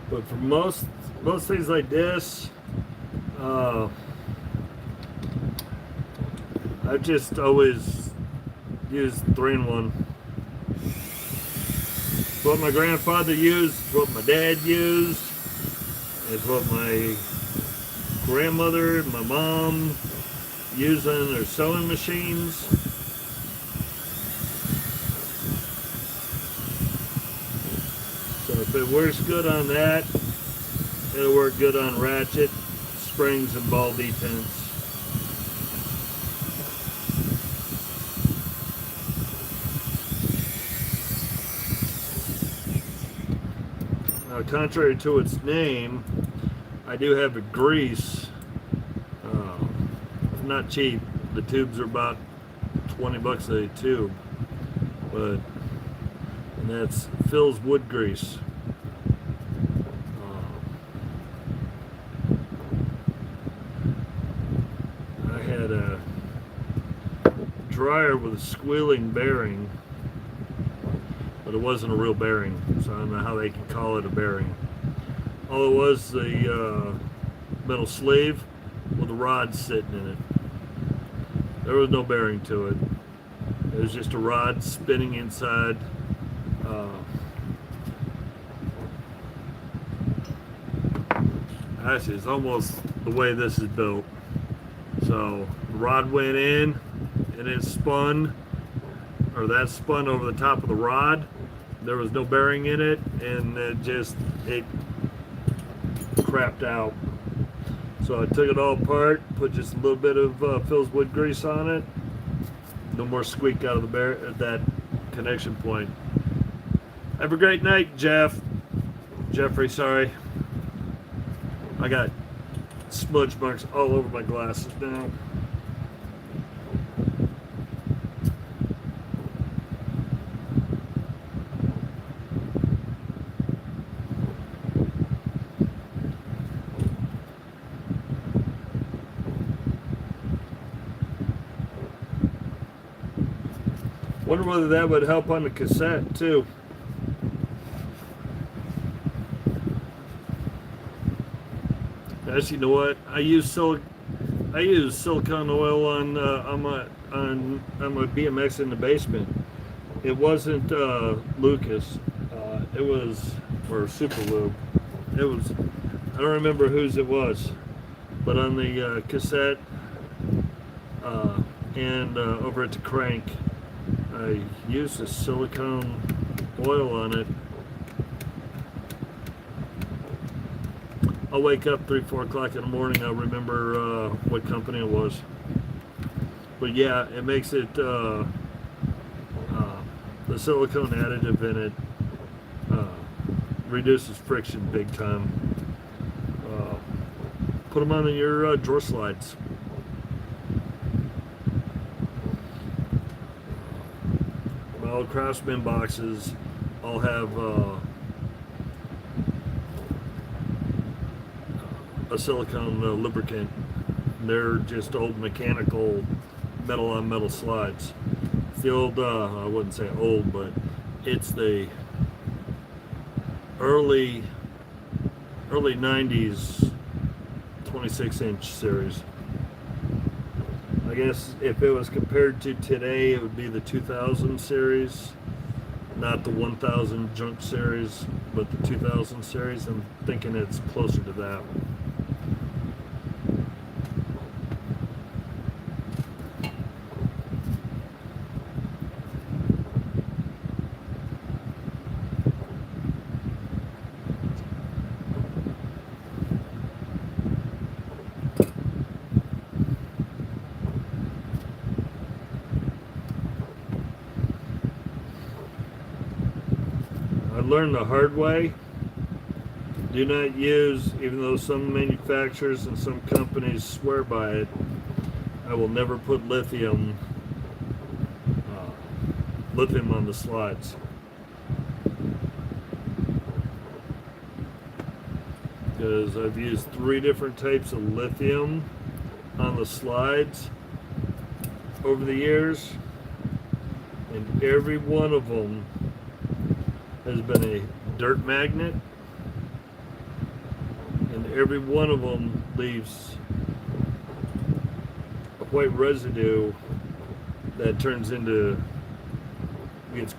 [SPEAKER 1] But for most things like this, I've just always used 3-in-1. It's what my grandfather used, it's what my dad used, it's what my grandmother and my mom use on their sewing machines. So if it works good on that, it'll work good on ratchet, springs, and ball detents. Now, contrary to its name, I do have a grease. It's not cheap. The tubes are about 20 bucks a tube, and that's Phil's wood grease. I had a dryer with a squealing bearing, but it wasn't a real bearing, so I don't know how they can call it a bearing. All it was, the metal sleeve with a rod sitting in it. There was no bearing to it. It was just a rod spinning inside. Actually, it's almost the way this is built. So the rod went in and it spun, or that spun over the top of the rod. There was no bearing in it, and it crapped out. So I took it all apart, put just a little bit of Phil's wood grease on it, No more squeak out of the that connection point. Have a great night, Jeffrey, sorry. I got smudge marks all over my glasses now. Wonder whether that would help on the cassette too. Actually, you know what? I use silicone oil on my BMX in the basement. It wasn't Lucas. It was, or Super Lube. It was. I don't remember whose it was, but on the cassette and over at the crank, I used a silicone oil on it. I'll wake up 3, 4 o'clock in the morning. I'll remember what company it was. But yeah, it makes it the silicone additive in it reduces friction big time. Put them on your drawer slides. My old Craftsman boxes all have a silicone lubricant. They're just old mechanical metal on metal slides. It's the old, I wouldn't say old, but it's the early 90s 26-inch series. I guess if it was compared to today, it would be the 2000 series, not the 1000 junk series, but the 2000 series. I'm thinking it's closer to that. I learned the hard way. Do not use, even though some manufacturers and some companies swear by it, I will never put lithium on the slides. Because I've used 3 different types of lithium on the slides over the years, and every one of them has been a dirt magnet, and every one of them leaves a white residue that turns into, gets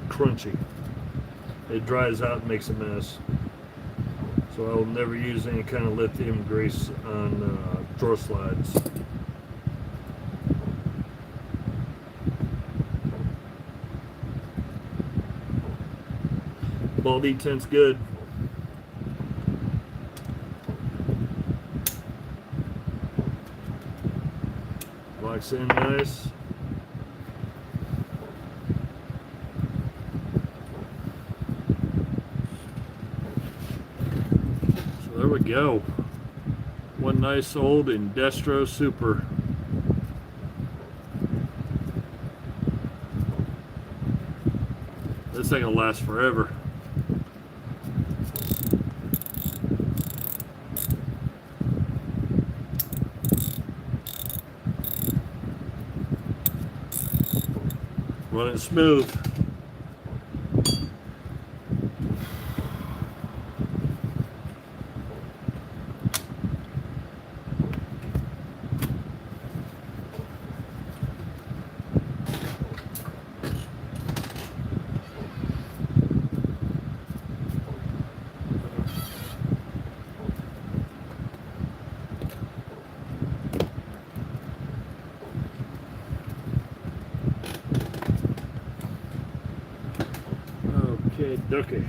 [SPEAKER 1] crunchy. It dries out and makes a mess. So I will never use any kind of lithium grease on drawer slides. Ball detent's good. Locks in nice. So there we go. One nice old Indestro Super. This thing will last forever. Running smooth. Okay,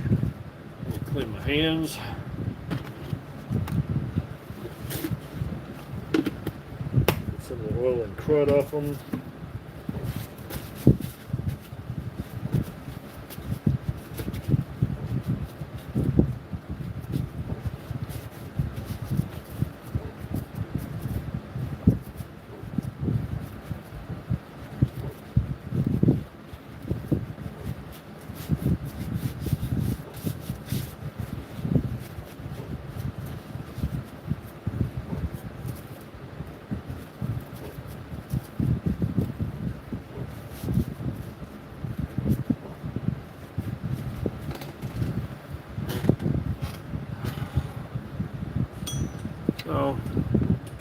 [SPEAKER 1] clean my hands. Get some of the oil and crud off them.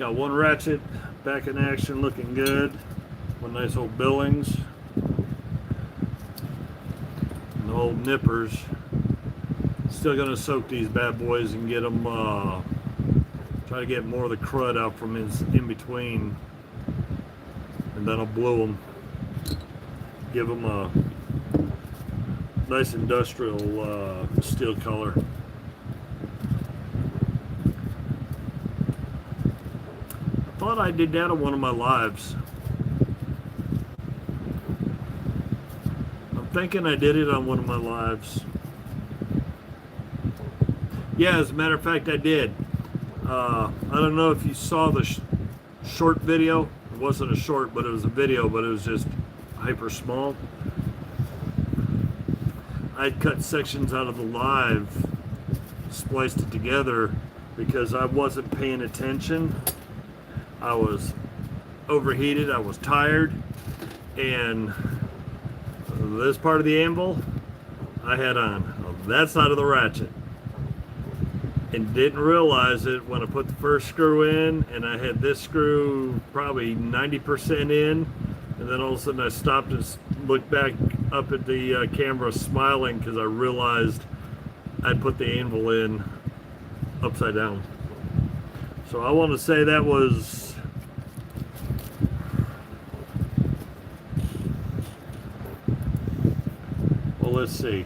[SPEAKER 1] Got one ratchet back in action, looking good. One nice old Billings. And the old nippers. Still gonna soak these bad boys and get them, try to get more of the crud out from in between. And then I'll blue them. Give them a nice industrial steel color. I thought I did that on one of my lives. I'm thinking I did it on one of my lives. Yeah, as a matter of fact, I did. I don't know if you saw the short video. It wasn't a short, but it was a video, but it was just hyper small. I'd cut sections out of the live, spliced it together because I wasn't paying attention. I was overheated, I was tired, and this part of the anvil I had on that side of the ratchet. And didn't realize it when I put the first screw in, and I had this screw probably 90% in, and then all of a sudden I stopped and looked back up at the camera smiling because I realized I'd put the anvil in upside down. So I want to say that was well, let's see,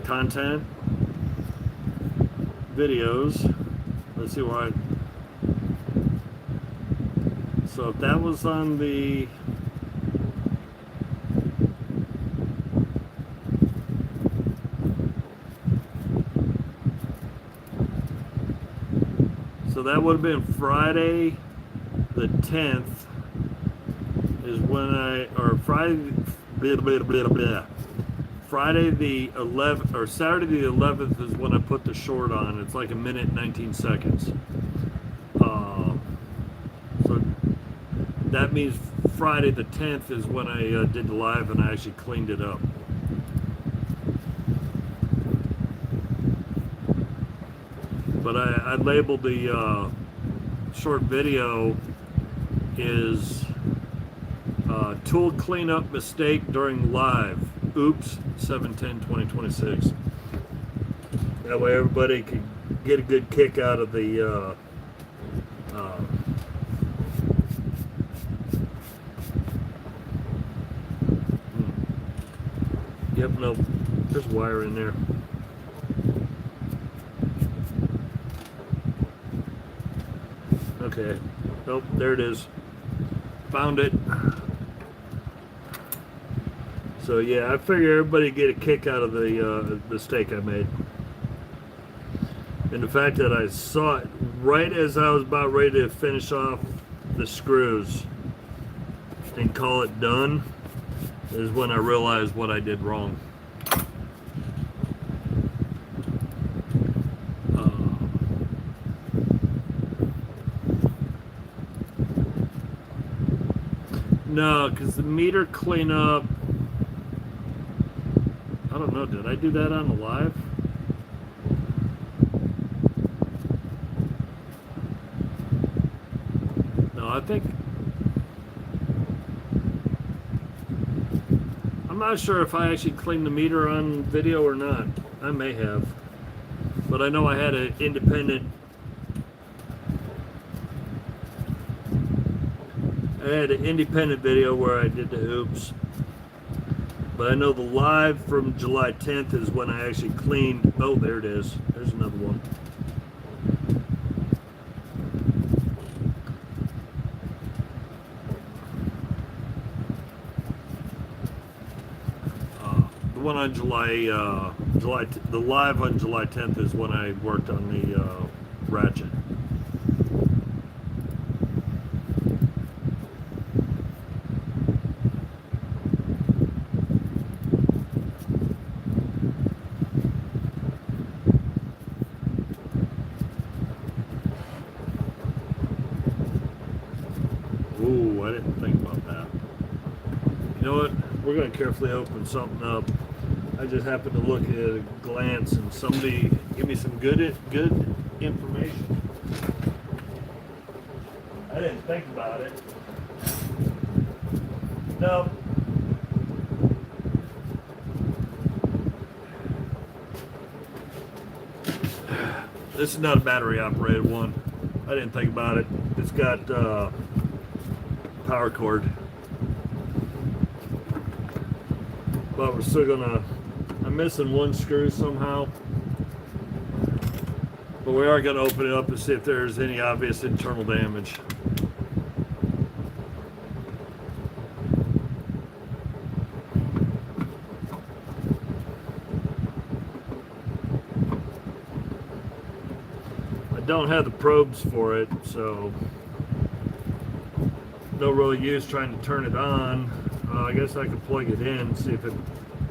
[SPEAKER 1] content videos. Let's see where so if that was on the so that would have been Friday the 10th is when Friday the 11th, or Saturday the 11th is when I put the short on. It's like 1:19. So that means Friday the 10th is when I did the live and I actually cleaned it up. But I labeled the short video is tool cleanup mistake during live. Oops, 7/10/2026. That way everybody can get a good kick out of the Yep, no, there's wire in there. Okay, nope, there it is. Found it. So yeah, I figure everybody get a kick out of the mistake I made. And the fact that I saw it right as I was about ready to finish off the screws and call it done is when I realized what I did wrong. No, because the meter cleanup, I don't know, did I do that on the live? No, I think, I'm not sure if I actually cleaned the meter on video or not. I may have, but I know I had an independent, video where I did the hoops. But I know the live from July 10th is when I actually cleaned. Oh, there it is. There's another one. The one on the live on July 10th is when I worked on the ratchet. Ooh, I didn't think about that. You know what? We're going to carefully open something up. I just happened to look at a glance and somebody give me some good information. I didn't think about it. No. This is not a battery operated one. I didn't think about it. It's got power cord. But we're still gonna, I'm missing one screw somehow. But we are gonna open it up and see if there's any obvious internal damage. I don't have the probes for it, so no real use trying to turn it on. I guess I could plug it in and see if it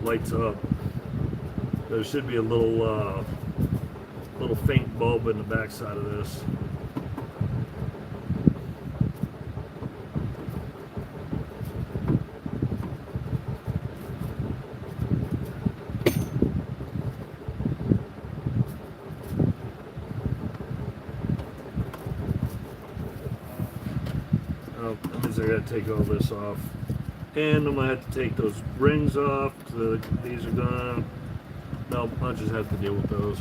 [SPEAKER 1] lights up. There should be a little faint bulb in the back side of this. Oh, that means I gotta take all this off. And I'm gonna have to take those rings off. So these are gonna, no, I'll just have to deal with those.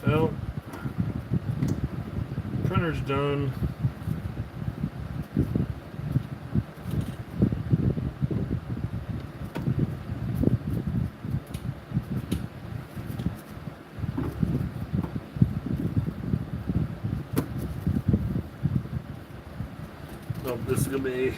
[SPEAKER 1] Well, printer's done. Oh, this is gonna be